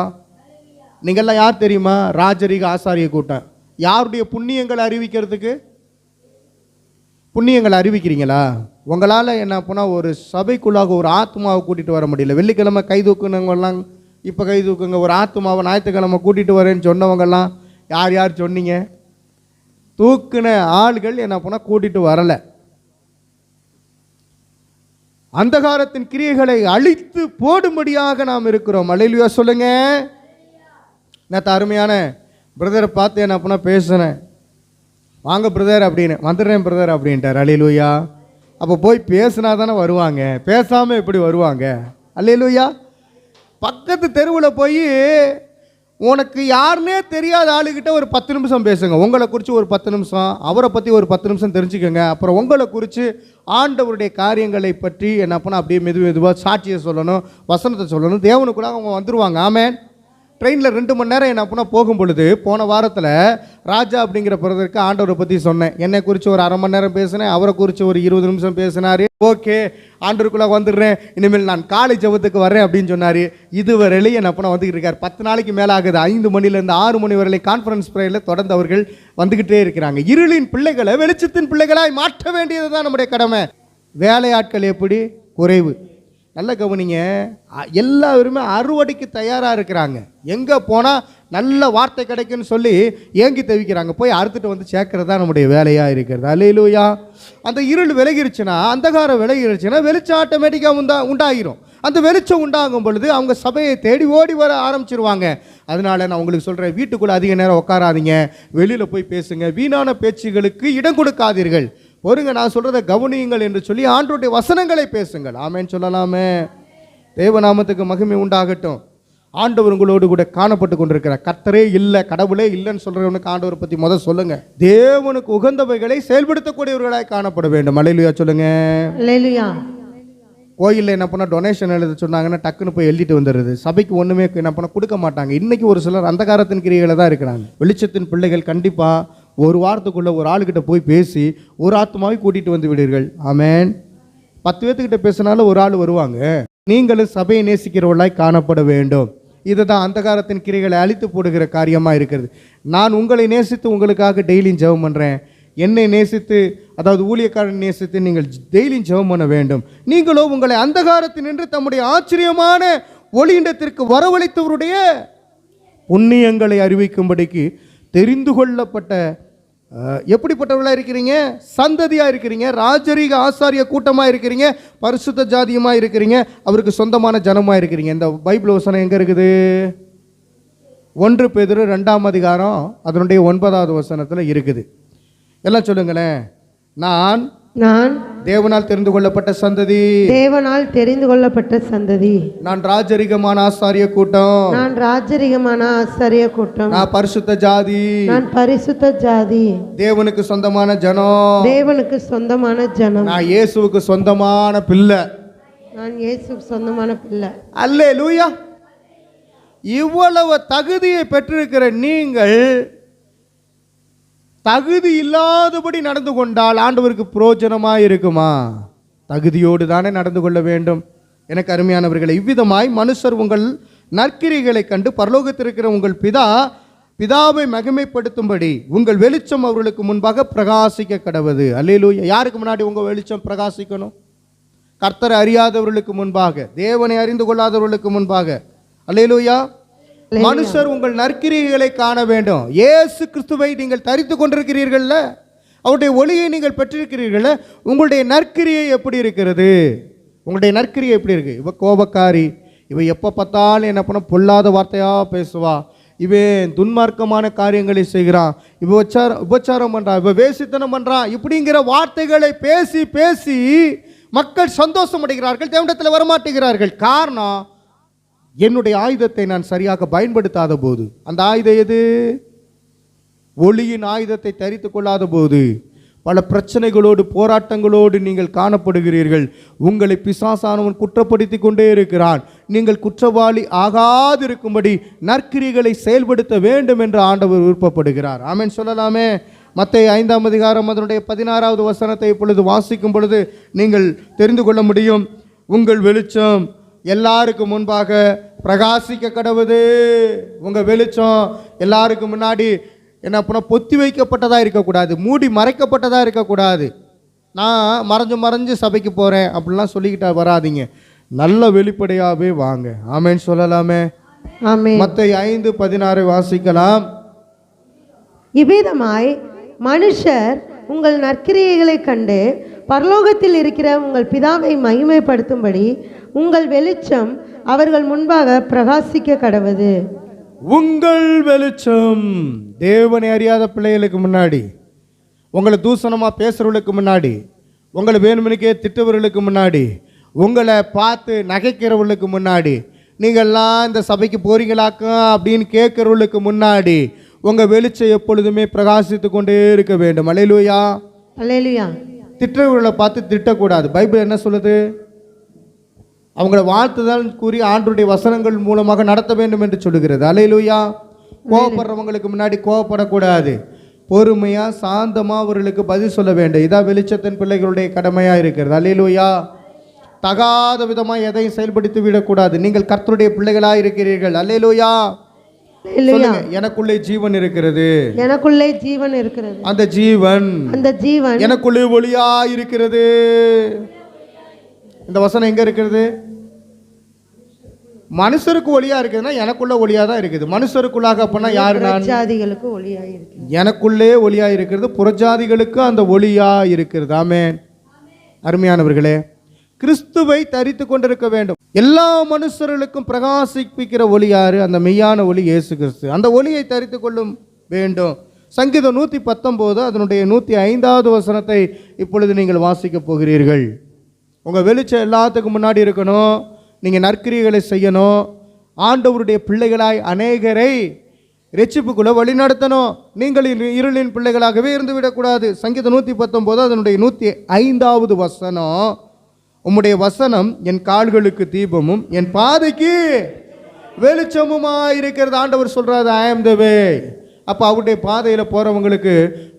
நீங்கள்லாம் யார் தெரியுமா? ராஜரீக ஆசாரிய கூட்டம். யாருடைய புண்ணியங்களை அறிவிக்கிறதுக்கு? புண்ணியங்களை அறிவிக்கிறீங்களா? உங்களால் என்ன பண்ணால் ஒரு சபைக்குள்ளாக ஒரு ஆத்மாவை கூட்டிகிட்டு வர முடியல. வெள்ளிக்கிழமை கை தூக்குனவங்கெல்லாம் இப்போ கை தூக்குங்க. ஒரு ஆத்மாவை ஞாயிற்றுக்கிழமை கூட்டிகிட்டு வரேன்னு சொன்னவங்கெல்லாம் யார் யார் சொன்னீங்க? தூக்குன ஆள்கள் என்ன பண்ணால் கூட்டிகிட்டு வரலை. அந்தகாரத்தின் கிரியைகளை அழித்து போடும்படியாக நாம் இருக்கிறோம். அல்லேலூயா சொல்லுங்க. நான் அருமையான பிரதரை பார்த்து என்ன பண்ண பேசுனேன், வாங்க பிரதர் அப்படின்னு. வந்துடுறேன் பிரதர் அப்படின்ட்டார். அல்லேலூயா. அப்போ போய் பேசினா தானே வருவாங்க, பேசாமல் எப்படி வருவாங்க? அல்லேலூயா. பக்கத்து தெருவில் போய் உனக்கு யாருன்னே தெரியாத ஆளுகிட்ட ஒரு 10 நிமிஷம் பேசுங்க. உங்களை குறித்து ஒரு 10 நிமிஷம், அவரை பற்றி ஒரு 10 நிமிஷம் தெரிஞ்சுக்கோங்க. அப்புறம் உங்களை குறித்து ஆண்டவருடைய காரியங்களை பற்றி என்ன பண்ணால் அப்படியே மெதுவாக சாட்சியை சொல்லணும், வசனத்தை சொல்லணும். தேவனுக்குள்ள அவங்க வந்துடுவாங்க. ஆமென். ட்ரெயினில் 2 மணி நேரம் என்ன பண்ணால் போகும் பொழுது, போன வாரத்தில் ராஜா அப்படிங்கிற பிரதருக்கு ஆண்டவரை பற்றி சொன்னேன். என்னை குறித்து ஒரு அரை மணி நேரம் பேசினேன், அவரை குறித்து ஒரு 20 நிமிஷம் பேசினார். ஓகே, ஆண்டவருக்குள்ளே வந்துடுறேன், இனிமேல் நான் காலை ஜெபத்துக்கு வர்றேன் அப்படின்னு சொன்னார். இதுவரையிலேயே என்ன பண்ண வந்துக்கிட்டு இருக்கார். 10 நாளைக்கு மேலே ஆகுது. 5 மணிலேருந்து 6 மணி வரையிலே கான்ஃபரன்ஸ் ப்ரேயரில் தொடர்ந்து அவர்கள் வந்துக்கிட்டே இருக்கிறாங்க. இருளின் பிள்ளைகளை வெளிச்சத்தின் பிள்ளைகளாய் மாற்ற வேண்டியது தான் நம்முடைய கடமை. வேலையாட்கள் எப்படி? குறைவு. நல்ல கவனிங்க, எல்லாருமே அறுவடைக்கு தயாராக இருக்கிறாங்க. எங்கே போனால் நல்ல வார்த்தை கிடைக்குன்னு சொல்லி ஏங்கி தவிக்கிறாங்க. போய் அறுத்துட்டு வந்து சேர்க்கறது தான் நம்முடைய வேலையாக இருக்கிறது. அல்லேலூயா. அந்த இருள் விலகிருச்சுன்னா, அந்தகாரம் விலகிருச்சுன்னா வெளிச்சம் ஆட்டோமேட்டிக்காக உண்டாகிரும். அந்த வெளிச்சம் உண்டாகும் பொழுது அவங்க சபையை தேடி ஓடி வர ஆரம்பிச்சிருவாங்க. அதனால நான் உங்களுக்கு சொல்கிறேன், வீட்டுக்குள்ளே அதிக நேரம் உட்காராதீங்க, வெளியில் போய் பேசுங்க. வீணான பேச்சுகளுக்கு இடம் கொடுக்காதீர்கள். ஒருங்க, நான் சொல்கிறத கவனியுங்கள் என்று சொல்லி ஆண்டவருடைய வசனங்களை பேசுங்கள். ஆமென் சொல்லலாமே. தேவநாமத்துக்கு மகிமை உண்டாகட்டும். ஆண்டவர் உங்களோடு கூட காணப்பட்டு கொண்டிருக்கிறார். கர்த்தரே இல்லை, கடவுளே இல்லைன்னு சொல்கிறவனுக்கு ஆண்டவரை பற்றி முதல் சொல்லுங்க. தேவனுக்கு உகந்தவைகளை செயல்படுத்தக்கூடியவர்களாய் காணப்பட வேண்டும். அல்லேலூயா சொல்லுங்க. அல்லேலூயா. கோயிலில் என்ன பண்ணால் டொனேஷன் எழுத சொன்னாங்கன்னா டக்குன்னு போய் எழுதிட்டு வந்துடுறது. சபைக்கு ஒன்றுமே என்ன பண்ணால் கொடுக்க மாட்டாங்க. இன்றைக்கி ஒரு சிலர் அந்தகாரத்தின் கிரியைகளை தான் இருக்கிறாங்க. வெளிச்சத்தின் பிள்ளைகள் கண்டிப்பாக ஒரு வாரத்துக்குள்ளே ஒரு ஆளுக்கிட்ட போய் பேசி ஒரு ஆத்மாவை கூட்டிகிட்டு வந்து விடுவீர்கள். ஆமென். 10 பேர்த்துக்கிட்ட பேசினாலும் ஒரு ஆள் வருவாங்க. நீங்களும் சபையை நேசிக்கிறவர்களாய் காணப்பட வேண்டும். இதுதான் அந்தகாரத்தின் கிரைகளை அழித்து போடுகிற காரியமாக இருக்கிறது. நான் உங்களை நேசித்து உங்களுக்காக டெய்லியும் ஜெபம் பண்ணுறேன். என்னை நேசித்து, அதாவது ஊழியக்காரன் நேசித்து நீங்கள் டெய்லியும் ஜெபம் பண்ண வேண்டும். நீங்களோ உங்களை அந்தகாரத்தினின்று தம்முடைய ஆச்சரியமான ஒளியிடத்திற்கு வரவழைத்தவருடைய புண்ணியங்களை அறிவிக்கும்படிக்கு தெரிந்து கொள்ளப்பட்ட எப்படிப்பட்டவர்களாக இருக்கிறீங்க? சந்ததியாக இருக்கிறீங்க, ராஜரீக ஆசாரிய கூட்டமாக இருக்கிறீங்க, பரிசுத்த ஜாதியமாக இருக்கிறீங்க, அவருக்கு சொந்தமான ஜனமாக இருக்கிறீங்க. இந்த பைபிள் வசனம் எங்கே இருக்குது? 1 பேதுரு 2ஆம் அதிகாரம் அதனுடைய 9வது வசனத்தில் இருக்குது. எல்லாம் சொல்லுங்களேன். நான் தேவனால் தெரிந்து கொள்ளப்பட்ட சந்ததி, தேவனால் தெரிந்து கொள்ளப்பட்ட சந்ததி, நான் ராஜரிகமான ஆசாரிய கூட்டம், நான் ராஜரிகமான ஆசாரிய கூட்டம், நான் பரிசுத்த ஜாதி, நான் பரிசுத்த ஜாதி, தேவனுக்கு சொந்தமான ஜனம், தேவனுக்கு சொந்தமான ஜனம், நான் இயேசுவுக்கு சொந்தமான பிள்ளை, நான் இயேசுவுக்கு சொந்தமான பிள்ளை. அல்லேலூயா. இவ்வளவு தகுதியை பெற்றிருக்கிற நீங்கள் தகுதி இல்லாதபடி நடந்து கொண்டால் ஆண்டவருக்கு பிரயோஜனமாக இருக்குமா? தகுதியோடு தானே நடந்து கொள்ள வேண்டும். எனக்கு அருமையானவர்களை, இவ்விதமாய் மனுஷர் உங்கள் நற்கிரிகளை கண்டு பரலோகத்தில் இருக்கிற உங்கள் பிதாவை மகிமைப்படுத்தும்படி உங்கள் வெளிச்சம் அவர்களுக்கு முன்பாக பிரகாசிக்க கடவது. அல்லேலூயா. யாருக்கு முன்னாடி உங்கள் வெளிச்சம் பிரகாசிக்கணும்? கர்த்தரை அறியாதவர்களுக்கு முன்பாக, தேவனை அறிந்து கொள்ளாதவர்களுக்கு முன்பாக. அல்லேலூயா. மனுஷர் உங்கள் நற்கிரியைகளை காண வேண்டும். இயேசு கிறிஸ்துவை நீங்கள் தரித்து கொண்டிருக்கிறீர்கள்ல, அவருடைய ஒளியை நீங்கள் பெற்றிருக்கிறீர்கள்ல, உங்களுடைய நற்கிரியை எப்படி இருக்கிறது? உங்களுடைய நற்கிரியை எப்படி இருக்கு? இவ கோபக்காரி, இவ எப்போ பார்த்தாலும் என்ன பண்ண பொல்லாத வார்த்தையாக பேசுவா, இவன் துன்மார்க்கமான காரியங்களை செய்கிறான், இவ உபச்சாரம் பண்ணுறான், இவ வேசித்தனம் பண்ணுறான், இப்படிங்கிற வார்த்தைகளை பேசி பேசி மக்கள் சந்தோஷம் அடைகிறார்கள், தேவனிடத்தில் வரமாட்டேங்கிறார்கள். காரணம், என்னுடைய ஆயுதத்தை நான் சரியாக பயன்படுத்தாத போது. அந்த ஆயுதம் எது? ஒளியின் ஆயுதத்தை தரித்து கொள்ளாத போது பல பிரச்சனைகளோடு போராட்டங்களோடு நீங்கள் காணப்படுகிறீர்கள். உங்களை பிசாசானவன் குற்றப்படுத்தி கொண்டே இருக்கிறான். நீங்கள் குற்றவாளி ஆகாதிருக்கும்படி நற்கிரிகளை செயல்படுத்த வேண்டும் என்று ஆண்டவர் விருப்பப்படுகிறார். ஆமென் சொல்லலாமே. மத்தேயு 5ஆம் அதிகாரம் அதனுடைய 16வது வசனத்தை இப்பொழுது வாசிக்கும் பொழுது நீங்கள் தெரிந்து கொள்ள முடியும். உங்கள் வெளிச்சம் எல்லாருக்கும் முன்பாக பிரகாசிக்க கடவுது. உங்கள் வெளிச்சம் எல்லாருக்கும் முன்னாடி என்ன பண்ண பொத்தி வைக்கப்பட்டதாக இருக்கக்கூடாது, மூடி மறைக்கப்பட்டதாக இருக்கக்கூடாது. நான் மறைஞ்சு சபைக்கு போகிறேன் அப்படிலாம் சொல்லிக்கிட்டா வராதிங்க. நல்ல வெளிப்படையாகவே வாங்க. ஆமென் சொல்லலாமே. மத்தேயு 5:16 வாசிக்கலாம். இவ்விதமாய் மனுஷர் உங்கள் நற்கிரியைகளை கண்டு பரலோகத்தில் இருக்கிற உங்கள் பிதாவை மகிமைப்படுத்தும்படி உங்கள் வெளிச்சம் அவர்கள் முன்பாக பிரகாசிக்க கடவது. உங்கள் வெளிச்சம் தேவனை அறியாத பிள்ளைகளுக்கு முன்னாடி, உங்களை தூசணமாக பேசுகிறவர்களுக்கு முன்னாடி உங்களை வேணுமனுக்கே திட்டவர்களுக்கு முன்னாடி, உங்களை பார்த்து நகைக்கிறவர்களுக்கு முன்னாடி, நீங்கள்லாம் இந்த சபைக்கு போறீங்களாக்கும் அப்படின்னு கேட்குறவர்களுக்கு முன்னாடி உங்கள் வெளிச்சம் எப்பொழுதுமே பிரகாசித்து கொண்டே இருக்க வேண்டும். அல்லேலூயா. அல்லேலூயா. திட்டவர்களை பார்த்து திட்டக்கூடாது. பைபிள் என்ன சொல்லுது? அவங்கள வாழ்த்துதல் கூறி ஆண்டவருடைய வசனங்கள் மூலமாக நடத்த வேண்டும் என்று சொல்லுகிறது. அல்லேலூயா. கோபப்படுறவங்களுக்கு முன்னாடி கோபப்படக்கூடாது. பொறுமையா சாந்தமா அவர்களுக்கு பதில் சொல்ல வேண்டும். இதான் வெளிச்சத்தின் பிள்ளைகளுடைய கடமையா இருக்கிறது. அல்லேலூயா. தகாத விதமா எதையும் செயல்படுத்தி விடக்கூடாது. நீங்கள் கர்த்தருடைய பிள்ளைகளா இருக்கிறீர்கள். அல்லேலூயா. சொல்லுங்க, எனக்குள்ளே ஜீவன் இருக்கிறது. எனக்குள்ளே ஜீவன் இருக்கிறது. அந்த ஜீவன் எனக்குள்ளே ஒளியா இருக்கிறது. இந்த வசனம் எங்க இருக்கிறது? மனுஷருக்கு ஒளியா இருக்குதுன்னா எனக்குள்ள ஒளியா தான் இருக்குது. மனுஷருக்குள்ளாக அப்படின்னா யாரு? நான். புறஜாதிகளுக்கு ஒளியா இருக்கு. எனக்குள்ளே ஒளியா இருக்கிறது, புறஜாதிகளுக்கு அந்த ஒளியா இருக்கிறது. ஆமென். அருமையானவர்களே, கிறிஸ்துவை தரித்து கொண்டிருக்க வேண்டும். எல்லா மனுஷர்களுக்கும் பிரகாசிப்பிக்கிற ஒளி யாரு? அந்த மெய்யான ஒளி இயேசு கிறிஸ்து. அந்த ஒளியை தரித்து கொள்ளும் வேண்டும். சங்கீதம் 119 அதனுடைய 105வது வசனத்தை இப்பொழுது நீங்கள் வாசிக்க போகிறீர்கள். உங்கள் வெளிச்சம் எல்லாத்துக்கும் முன்னாடி இருக்கணும். நீங்கள் நற்கிரியைகளை செய்யணும். ஆண்டவருடைய பிள்ளைகளாய் அநேகரை ரட்சிப்புக்குள்ள வழி நடத்தணும். நீங்கள் இருளின் பிள்ளைகளாகவே இருந்து விடக்கூடாது. சங்கீதம் 119 அதனுடைய 105வது வசனம், உம்முடைய வசனம் என் கால்களுக்கு தீபமும் என் பாதைக்கு வெளிச்சமுமாய் இருக்கிறது. ஆண்டவர் சொல்றாரு, ஐ ஆம் த வே. அப்போ அவருடைய பாதையில் போறவங்களுக்கு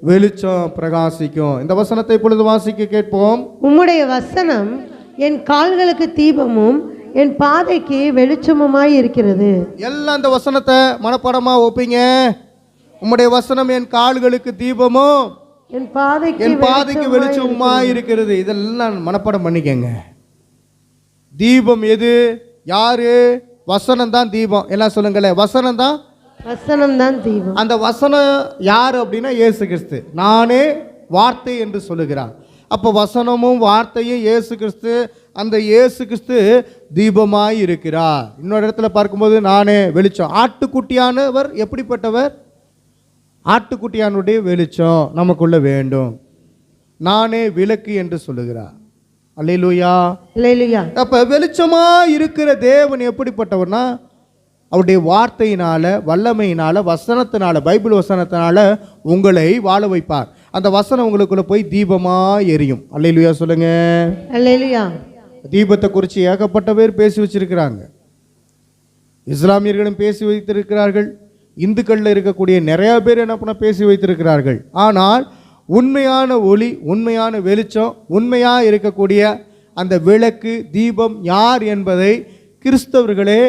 வெளிச்சம் பிரகாசிக்கும். இந்த வசனத்தை இப்பொழுது வாசிக்க கேட்போம். உம்முடைய வசனம் என் கால்களுக்கு தீபமும் என் பாதைக்கு வெளிச்சமுமாய் இருக்கிறது. எல்லாம் இந்த வசனத்தை மனப்பாடமா ஒப்பீங்க. உம்முடைய வசனம் என் கால்களுக்கு தீபமும் என் பாதைக்கு வெளிச்சமுமாய் இருக்கிறது. இதெல்லாம் மனப்பாடம் பண்ணிக்கங்க. தீபம் எது? யாரு? வசனம் தான் தீபம். எல்லாம் சொல்லுங்களேன், வசனம் தான். வசனம் தான் தீபம். அந்த வசனம் யார் அப்படின்னா இயேசு கிறிஸ்து. நானே வார்த்தை என்று சொல்லுகிறார். அப்போ வசனமும் வார்த்தையும் இயேசு கிறிஸ்து. அந்த இயேசு கிறிஸ்து தீபமாய் இருக்கிறார். இன்னொரு இடத்துல பார்க்கும்போது நானே வெளிச்சம். ஆட்டுக்குட்டியானவர் எப்படிப்பட்டவர்? ஆட்டுக்குட்டியானுடைய வெளிச்சம் நமக்குள்ள வேண்டும். நானே விளக்கு என்று சொல்லுகிறார். அல்லேலூயா. அல்லேலூயா. அப்ப வெளிச்சமா இருக்கிற தேவன் எப்படிப்பட்டவர்னா, அவருடைய வார்த்தையினால, வல்லமையினால, வசனத்தினால, பைபிள் வசனத்தினால உங்களை வாழ வைப்பார். அந்த வசனம் உங்களுக்குள்ள போய் தீபமா எரியும். அல்லேலூயா சொல்லுங்க. அல்லேலூயா. தீபத்தை குறித்து ஏகப்பட்ட பேர் பேசி வச்சிருக்கிறாங்க. இஸ்லாமியர்களும் பேசி வைத்திருக்கிறார்கள். இந்துக்களில் இருக்கக்கூடிய நிறைய பேர் என்ன பண்ண பேசி வைத்திருக்கிறார்கள். ஆனால் உண்மையான ஒளி, உண்மையான வெளிச்சம், உண்மையாக இருக்கக்கூடிய அந்த விளக்கு தீபம் யார் என்பதை கிறிஸ்தவர்களே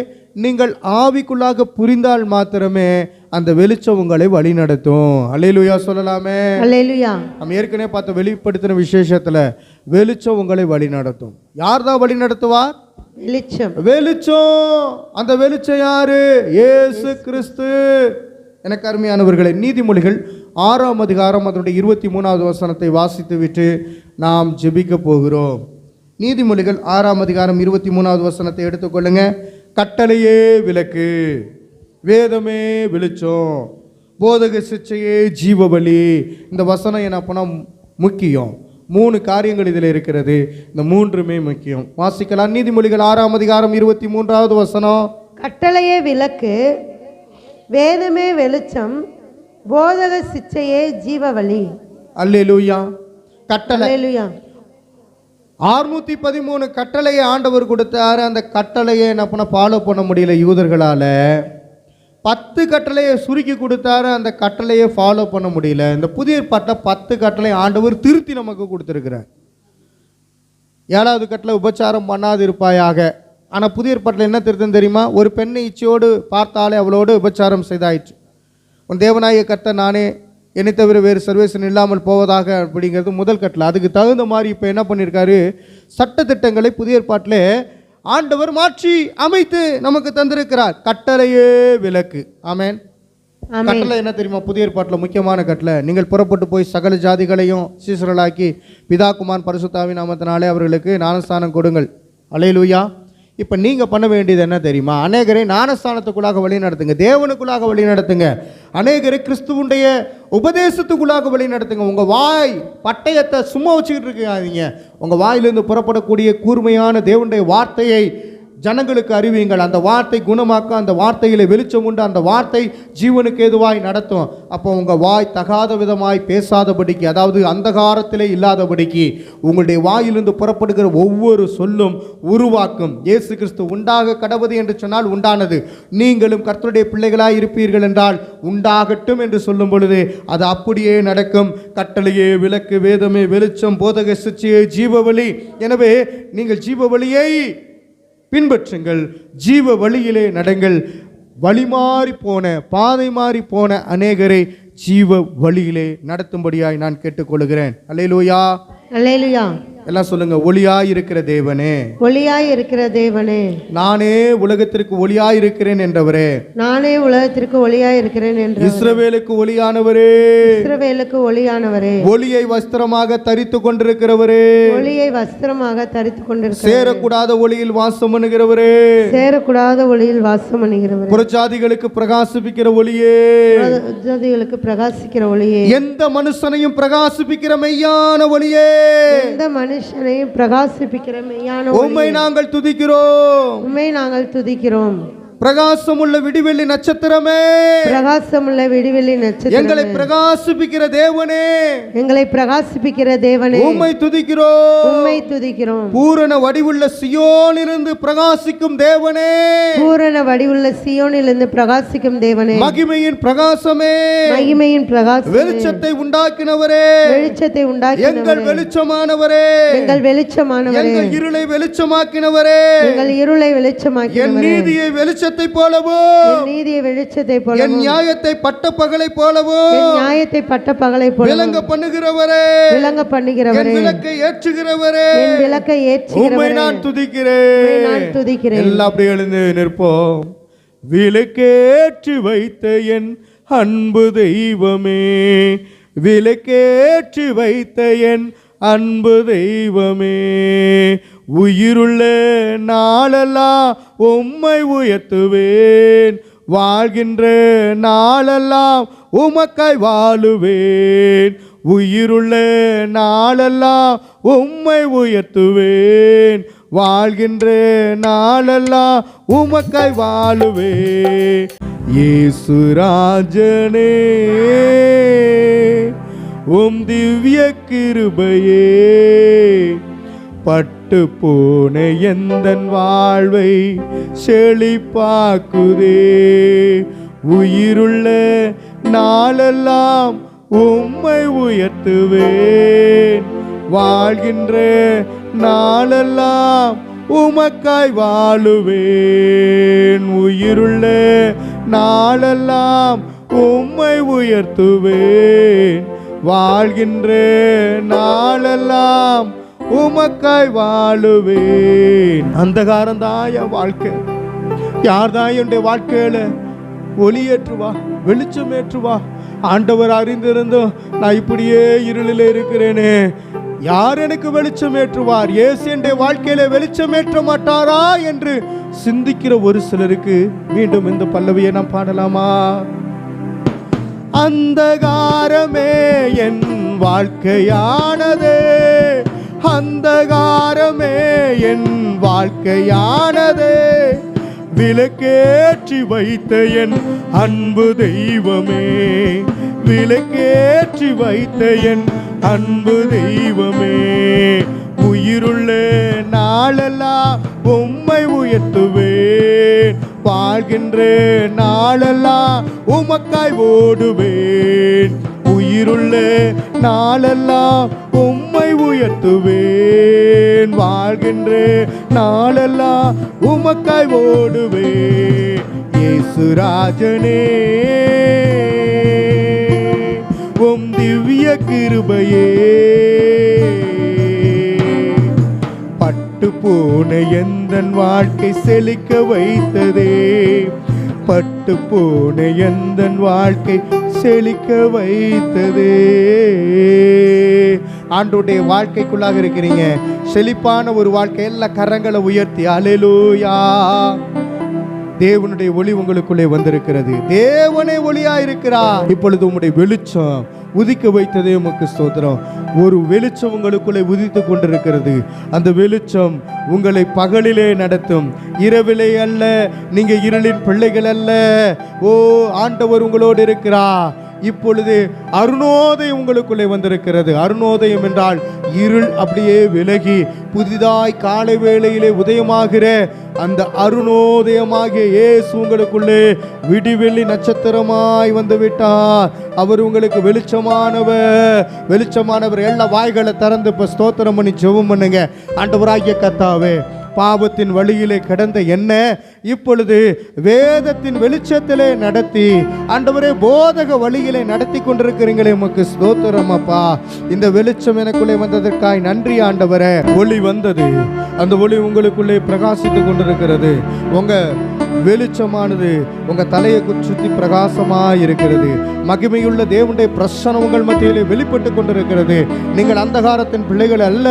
நீங்கள் ஆவிக்குள்ளாக புரிந்தால் மாத்திரமே அந்த வெளிச்சம் உங்களை வழி நடத்தும். அல்லேலூயா சொல்லலாமே. அல்லேலூயா. நம்ம ஏற்கனவே பார்த்த வெளிப்படுத்தின விசேஷத்துல வெளிச்சம் உங்களை வழி நடத்தும். யார் தான் வழி நடத்துவார்? வெளிச்சம். வெளிச்சம். அந்த வெளிச்சம் யாரு? இயேசு கிறிஸ்து. எனக்கு அருமையானவர்களே, நீதிமொழிகள் 6ஆம் அதிகாரம் அதனுடைய 23வது வசனத்தை வாசித்து விட்டு நாம் ஜெபிக்க போகிறோம். நீதிமொழிகள் 6ஆம் அதிகாரம் 23வது வசனத்தை எடுத்துக்கொள்ளுங்க. கட்டளையே விளக்கு, வேதமே வெளிச்சம், போதக சிச்சையே ஜீவபலி. இந்த வசனம் என்ன பண்ண முக்கியம்? 3 காரியங்கள் இதில் இருக்கிறது. இந்த 3மே முக்கியம். வாசிக்கலாம். நீதிமொழிகள் 6ஆம் அதிகாரம் 23வது வசனம். கட்டளையே விளக்கு, வேதமே வெளிச்சம், போதக சிச்சையே ஜீவவழி. அல்லேலூயா. கட்டளை. அல்லேலூயா. 613 கட்டளையை ஆண்டவர் கொடுத்தாரு. அந்த கட்டளையை என்ன பண்ண ஃபாலோ பண்ண முடியல யூதர்களால. 10 கட்டளையை சுருக்கி கொடுத்தாரு. அந்த கட்டளையை ஃபாலோ பண்ண முடியல. இந்த புதிய ஏற்பாட்டில் 10 கட்டளை ஆண்டவர் திருத்தி நமக்கு கொடுத்துருக்கிறார். 7வது கட்டளை உபச்சாரம் பண்ணாது இருப்பாயாக. ஆனால் புதிய ஏற்பாட்டில் என்ன திருத்தம் தெரியுமா? ஒரு பெண்ணை இச்சையோடு பார்த்தாலே அவளோடு உபச்சாரம் செய்தாயிற்று. உன் தேவனாய கர்த்தர் நானே, என்னை தவிர வேறு சர்வேசன் இல்லாமல் போவதாக அப்படிங்கிறது முதல் கட்டளை. அதுக்கு தகுந்த மாதிரி இப்போ என்ன பண்ணியிருக்காரு? சட்டத்திட்டங்களை புதிய ஏற்பாட்டில் ஆண்டவர் மாற்றி அமைத்து நமக்கு தந்திருக்கிறார். கட்டளையே விளக்கு. ஆமென். கட்டளை என்ன தெரியுமா? புதிய ஏற்பாட்டில் முக்கியமான கட்டளை, நீங்கள் புறப்பட்டு போய் சகல ஜாதிகளையும் சீசர்களாக்கி பிதா குமாரன் பரிசுத்தாவின் நாமத்தினாலே அவர்களுக்கு ஞானஸ்தானம் கொடுங்கள். அல்லேலூயா. இப்போ நீங்கள் பண்ண வேண்டியது என்ன தெரியுமா? அநேகரை ஞானஸ்தானத்துக்குள்ளாக வழி நடத்துங்க, தேவனுக்குள்ளாக வழி நடத்துங்க. அநேகரை கிறிஸ்துவுடைய உபதேசத்துக்குள்ளாக வழி நடத்துங்க. உங்கள் வாய் பட்டயத்தை சும்மா வச்சுக்கிட்டு இருக்காதீங்க. உங்கள் வாயிலிருந்து புறப்படக்கூடிய கூர்மையான தேவனுடைய வார்த்தையை ஜனங்களுக்கு அறிவியுங்கள். அந்த வார்த்தை குணமாக்க, அந்த வார்த்தையிலே வெளிச்சம் உண்டு, அந்த வார்த்தை ஜீவனுக்கு ஏதுவாய் நடத்தும். அப்போ உங்கள் வாய் தகாத விதமாய் பேசாதபடிக்கு, அதாவது அந்தகாரத்திலே இல்லாதபடிக்கு உங்களுடைய வாயிலிருந்து புறப்படுகிற ஒவ்வொரு சொல்லும் உருவாக்கும். இயேசு கிறிஸ்து உண்டாக கடவுது என்று சொன்னால் உண்டானது. நீங்களும் கர்த்தருடைய பிள்ளைகளாய் இருப்பீர்கள் என்றால் உண்டாகட்டும் என்று சொல்லும் பொழுது அது அப்படியே நடக்கும். கட்டளையே விளக்கு, வேதமே வெளிச்சம், போதக சிச்சையே ஜீவவழி. எனவே நீங்கள் ஜீவவழியை பின்பற்றுங்கள், ஜீவ வழியிலே நடங்கள். வழி மாறி போன, பாதை மாறி போன அநேகரை ஜீவ வழியிலே நடத்தும்படியாய் நான் கேட்டுக்கொள்கிறேன். அல்லேலூயா, அல்லேலூயா. எல்லாம் சொல்லுங்க. ஒளியாய் இருக்கிற தேவனே, ஒளியாய் இருக்கிற தேவனே, நானே உலகத்திற்கு ஒளியாய் இருக்கிறேன் என்றவரே, நானே உலகத்திற்கு ஒளியாய் இருக்கிறேன் என்று, இஸ்ரவேலுக்கு ஒளியானவரே, இஸ்ரவேலுக்கு ஒளியானவரே, ஒளியை வஸ்திரமாக தரித்து கொண்டிருக்கிறவரே, ஒளியை வஸ்திரமாக தரித்துக் கொண்டிருக்கிற, சேரக்கூடாத ஒளியில் வாசம் பண்ணுகிறவரே, சேரக்கூடாத ஒளியில் வாசம் பண்ணுகிறவரே, புறஜாதிகளுக்கு பிரகாசிப்பிக்கிற ஒளியே, ஜாதிகளுக்கு பிரகாசிக்கிற ஒளியே, எந்த மனுஷனையும் பிரகாசிப்பிக்கிற மெய்யான ஒளியே, எந்த மனுஷனையும் பிரகாசிப்பிக்கிற மெய்யான உம்மை நாங்கள் துதிக்கிறோம். உம்மை நாங்கள் துதிக்கிறோம். பிரகாசமுள்ள விடிவெள்ளி நட்சத்திரமே, பிரகாசமுள்ள விடிவெள்ளி நட்சத்திரமே, எங்களை பிரகாசிப்பிக்கிற தேவனே, எங்களை பிரகாசிப்பிக்கிற தேவனே, உம்மை துதிக்கிறோம். உம்மை துதிக்கிறோம். பூரண வடிவுள்ள சியோனிலிருந்து பிரகாசிக்கும் தேவனே, பூரண வடிவுள்ள சீயோனிலிருந்து பிரகாசிக்கும் தேவனே, மகிமையின் பிரகாசமே, மகிமையின் பிரகாசம், வெளிச்சத்தை உண்டாக்கினவரே, வெளிச்சத்தை எங்கள் உண்டாக்கினவரே, வெளிச்சமானவரே, எங்கள் வெளிச்சமானவரே, எங்கள் இருளை வெளிச்சமாக்கினவரே, எங்கள் இருளை என் வெளிச்சமாக்கினவரே, நீதியை வெளிச்சத்தை போலவும், என் நீதியை வெளிச்சத்தை என் போலவும், நியாயத்தை பட்ட பகலை போலவும், என் நியாயத்தை பட்ட பகலை போலவும் விளங்க பண்ணுகிறவரே, விளங்க என் பண்ணுகிறவரே, விளக்கை ஏற்றுகிறவரே, என் விளக்கை உம்மை ஏற்றுகிறவரே, நான் உம்மை துதிக்கிறேன். நான் துதிக்கிறேன். எல்லாம் அப்படியே எழுந்து நிற்போம். விளக்கேற்றி வைத்த என் அன்பு தெய்வமே, விளக்கேற்றி வைத்த என் அன்பு தெய்வமே, உயிருள்ள நாளெல்லாம் உம்மை உயர்த்துவேன், வாழ்கின்ற நாளெல்லாம் உமக்காய் வாழுவேன், உயிருள்ள நாளெல்லாம் உம்மை உயர்த்துவேன், வாழ்கின்ற நாளெல்லாம் உமக்காய் வாழுவேன். இயேசு ராஜனே, உம் திவ்ய கிருபையே, பட்டு போன எந்தன் வாழ்வை செழிப்பாக்குதே, உயிருள்ள நாளெல்லாம் உம்மை உயர்த்துவேன், வாழ்கின்ற நாளெல்லாம் உமக்காய் வாழுவேன், உயிருள்ள நாளெல்லாம் உம்மை உயர்த்துவேன், வாழ்கின்ற நாளெல்லாம் உமக்காய் வாழுவேன். அந்தகாரம் தான் என் வாழ்க்கை. யார் தான் என்னுடைய வாழ்க்கையில ஒளியேற்றுவா, வெளிச்சம் ஏற்றுவா? ஆண்டவர் அறிந்திருந்தும் நான் இப்படியே இருளில் இருக்கிறேனே, யார் எனக்கு வெளிச்சம் ஏற்றுவார்? இயேசு என்னுடைய வாழ்க்கையில வெளிச்சம் ஏற்ற மாட்டாரா என்று சிந்திக்கிற ஒரு சிலருக்கு மீண்டும் இந்த பல்லவியை நாம் பாடலாமா? அந்தகாரமே என் வாழ்க்கையானதே, அந்தகாரமே என் வாழ்க்கையானதே, விளக்கேற்றி வைத்த என் அன்பு தெய்வமே, விளக்கேற்றி வைத்த என் அன்பு தெய்வமே, உயிருள்ள நாளெல்லாம் உம்மை உயர்த்துவேன், வாழ்கின்ற நாளெல்லாம் உமக்காய் ஓடுவேன், உயிருள்ள நாளெல்லாம் உம்மை உயர்த்துவேன், வாழ்கின்ற நாளெல்லாம் உமக்காய் ஓடுவேன். இயேசு ராஜனே, உம் திவ்ய கிருபையே, பட்டு போன எந்தன் வாழ்க்கை செழிக்க வைத்ததே, பட்டு போன எந்தன் வாழ்க்கை செழிக்க வைத்ததே. ஆண்டவருடைய வாழ்க்கைக்குள்ளாக இருக்கிறீங்க, செழிப்பான ஒரு வாழ்க்கை. எல்லா கரங்களை உயர்த்தி அல்லேலூயா. தேவனுடைய ஒளி உங்களுக்குள்ளே வந்திருக்கிறது. தேவனே ஒளியா இருக்கிறார். இப்பொழுது உம்முடைய வெளிச்சம் உதிக்க வைத்ததே உமக்கு ஸ்தோத்திரம். ஒரு வெளிச்சம் உங்களுக்குள்ளே உதித்து கொண்டிருக்கிறது. அந்த வெளிச்சம் உங்களை பகலிலே நடத்தும், இரவிலே அல்ல. நீங்க இருளின் பிள்ளைகள் அல்ல. ஓ, ஆண்டவர் உங்களோடு இருக்கிறார். இப்பொழுது அருணோதயம் உங்களுக்குள்ளே வந்திருக்கிறது. அருணோதயம் என்றால் இருள் அப்படியே விலகி புதிதாய் காலை வேளையிலே உதயமாகிற அந்த அருணோதயமாகிய இயேசு உங்களுக்குள்ளே விடிவெள்ளி நட்சத்திரமாய் வந்து விட்டார். அவர் உங்களுக்கு வெளிச்சமானவர். எல்லா வாய்களை திறந்து இப்ப ஸ்தோத்திரம் பண்ணி ஜெபம் பண்ணுங்க. ஆண்டவராகிய கர்த்தாவே, பாவத்தின் வழியிலே கிடந்த என்ன இப்பொழுது வேதத்தின் வெளிச்சத்திலே நடத்தி, ஆண்டவரே, போதக வழியிலே நடத்தி கொண்டிருக்கிறீங்களே, உமக்கு ஸ்தோத்திரம் அப்பா. இந்த வெளிச்சம் எனக்குள்ளே வந்ததற்காய் நன்றி ஆண்டவரே. ஒளி வந்தது, அந்த ஒளி உங்களுக்குள்ளே பிரகாசித்து கொண்டிருக்கிறது. உங்க வெளிச்சமானது உங்க தலையை சுற்றி பிரகாசமாய் இருக்கிறது. மகிமையுள்ள தேவனுடைய பிரசன்னம் உங்கள் மத்தியிலே வெளிப்பட்டு கொண்டிருக்கிறது. நீங்கள் அந்தகாரத்தின் பிள்ளைகள் அல்ல,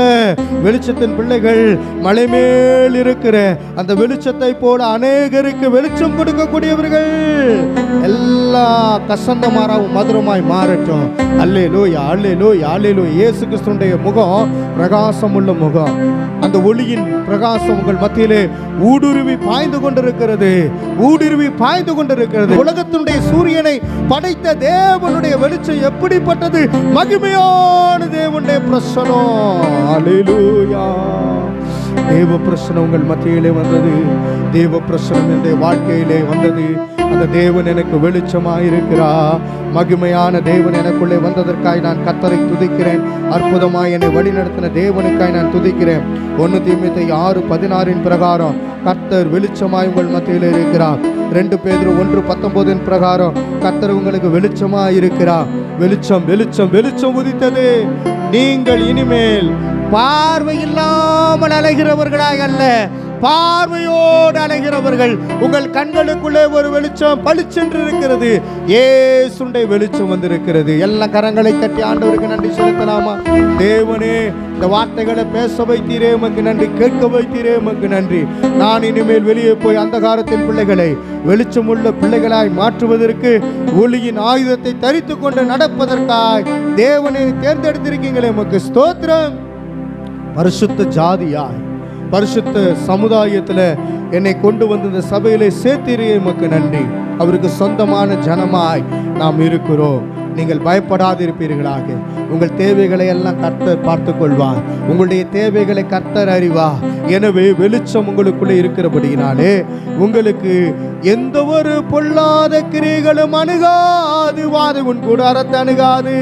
வெளிச்சத்தின் பிள்ளைகள். மலை மேல் இருக்கிற அந்த வெளிச்சத்தை போல அநேகருக்கு வெளிச்சம் கொடுக்கக்கூடியவர்கள். எல்லா கசந்த மாறாவும் மதுரமாய் மாறட்டும். அல்லேலூயா, அல்லேலூயா, அல்லேலூயா. இயேசு கிறிஸ்துவினுடைய முகம் பிரகாசம் உள்ள முகம். அந்த ஒளியின் பிரகாசம் உங்கள் மத்தியிலே ஊடுருவி பாய்ந்து கொண்டிருக்கிறது. உலகத்தினுடைய சூரியனை படைத்த தேவனுடைய வெளிச்சம் எப்படிப்பட்டது! மகிமையான தேவனுடைய பிரசன்னம். அல்லேலூயா. தேவ பிரசன்னம் உங்கள் மத்தியிலே வந்தது. தேவ பிரசன்னம் என்னுடைய வாழ்க்கையிலே வந்தது. அந்த தேவன் எனக்கு வெளிச்சமாயிருக்கிறார். மகிமையான தேவன் எனக்குள்ளே வந்ததற்காய் நான் கர்த்தரை துதிக்கிறேன். அற்புதமாய் என்னை வழிநடத்தின தேவனுக்காய் நான் துதிக்கிறேன். 1 தீமோத்தேயு 6:16 பிரகாரம் கர்த்தர் வெளிச்சமாய் உங்கள் மத்தியில் இருக்கிறார். 2 பேதுரு 1:19 பிரகாரம் கர்த்தர் உங்களுக்கு வெளிச்சமாய் இருக்கிறார். வெளிச்சம் வெளிச்சம் வெளிச்சம் உதித்தது. நீங்கள் இனிமேல் பார்வை இல்லாமல் அலைகிறவர்களாய் அல்ல, பார்வையோடு அலைகிறவர்கள். உங்கள் கண்களுக்குள்ளே ஒரு வெளிச்சம் பளிச்சென்று இருக்கிறது. இயேசுடைய வெளிச்சம் வந்திருக்கிறது. எல்லா கரங்களை தட்டி ஆண்டவருக்கு நன்றி செலுத்தலாமா? தேவனே, இந்த வார்த்தைகளை பேச வைத்தீரே உமக்கு நன்றி, கேட்க வைத்தீரே உமக்கு நன்றி. நான் இனிமேல் வெளியே போய் அந்தகாரத்தின் பிள்ளைகளை வெளிச்சமுள்ள பிள்ளைகளாய் மாற்றுவதற்கு ஒளியின் ஆயுதத்தை தரித்து கொண்டு நடப்பதற்காய் தேவனை தேர்ந்தெடுத்திருக்கீங்களே, உமக்கு ஸ்தோத்திரம். பரிசுத்த ஜாதியாய், பரிசுத்த சமுதாயத்தில் என்னை கொண்டு வந்து இந்த சபையிலே சேர்த்தீரே, உமக்கு நன்றி. அவருக்கு சொந்தமான ஜனமாய் நாம் இருக்கிறோம். நீங்கள் பயப்படாதிருப்பீர்களாக. உங்கள் தேவைகளை எல்லாம் கர்த்தர் பார்த்து கொள்வார். உங்களுடைய தேவைகளை கர்த்தர் அறிவார். எனவே வெளிச்சம் உங்களுக்குள்ளே இருக்கிறபடியினாலே உங்களுக்கு எந்த ஒரு பொல்லாத கிரியைகளும் அணுகாது. வாதையின் கூடாரத்தை அணுகாது.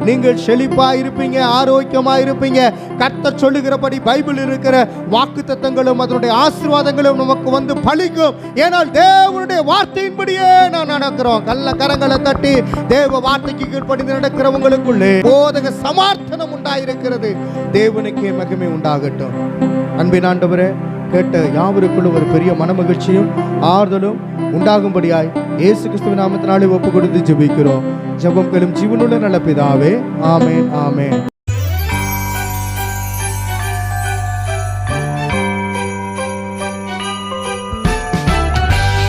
நீங்கள் செழிப்பாய் இருப்பீங்க, ஆரோக்கியமாய் இருப்பீங்க. கர்த்தர் சொல்லுகிறபடி பைபிள் இருக்கிற வாக்குத்தத்தங்களும் அதனுடைய ஆசீர்வாதங்களும் நமக்கு வந்து பலிக்கும். ஏனால் தேவனுடைய வார்த்தையின்படியே நான் நடக்கிறோம். கள்ள கரங்களை தட்டி தேவ வார்த்தைக்கு கீழ்ப்படிந்து நடக்கிறவங்களுக்குள்ளே போதக சமார்த்தனம் உண்டாயிருக்கிறது. தேவனுக்கே மகிமை உண்டாகட்டும். அன்பின் ஆண்டவரே, கேட்ட யாவருக்குள்ள ஒரு பெரிய மனமகிழ்ச்சியும் ஆறுதலும் உண்டாகும்படியாய் இயேசு கிறிஸ்துவின் நாமத்தினாலே ஒப்பு கொடுத்து ஜெபிக்கிறோம். ஜெபம் கேளும் ஜீவனுள்ள நல்ல பிதாவே. ஆமென், ஆமென்.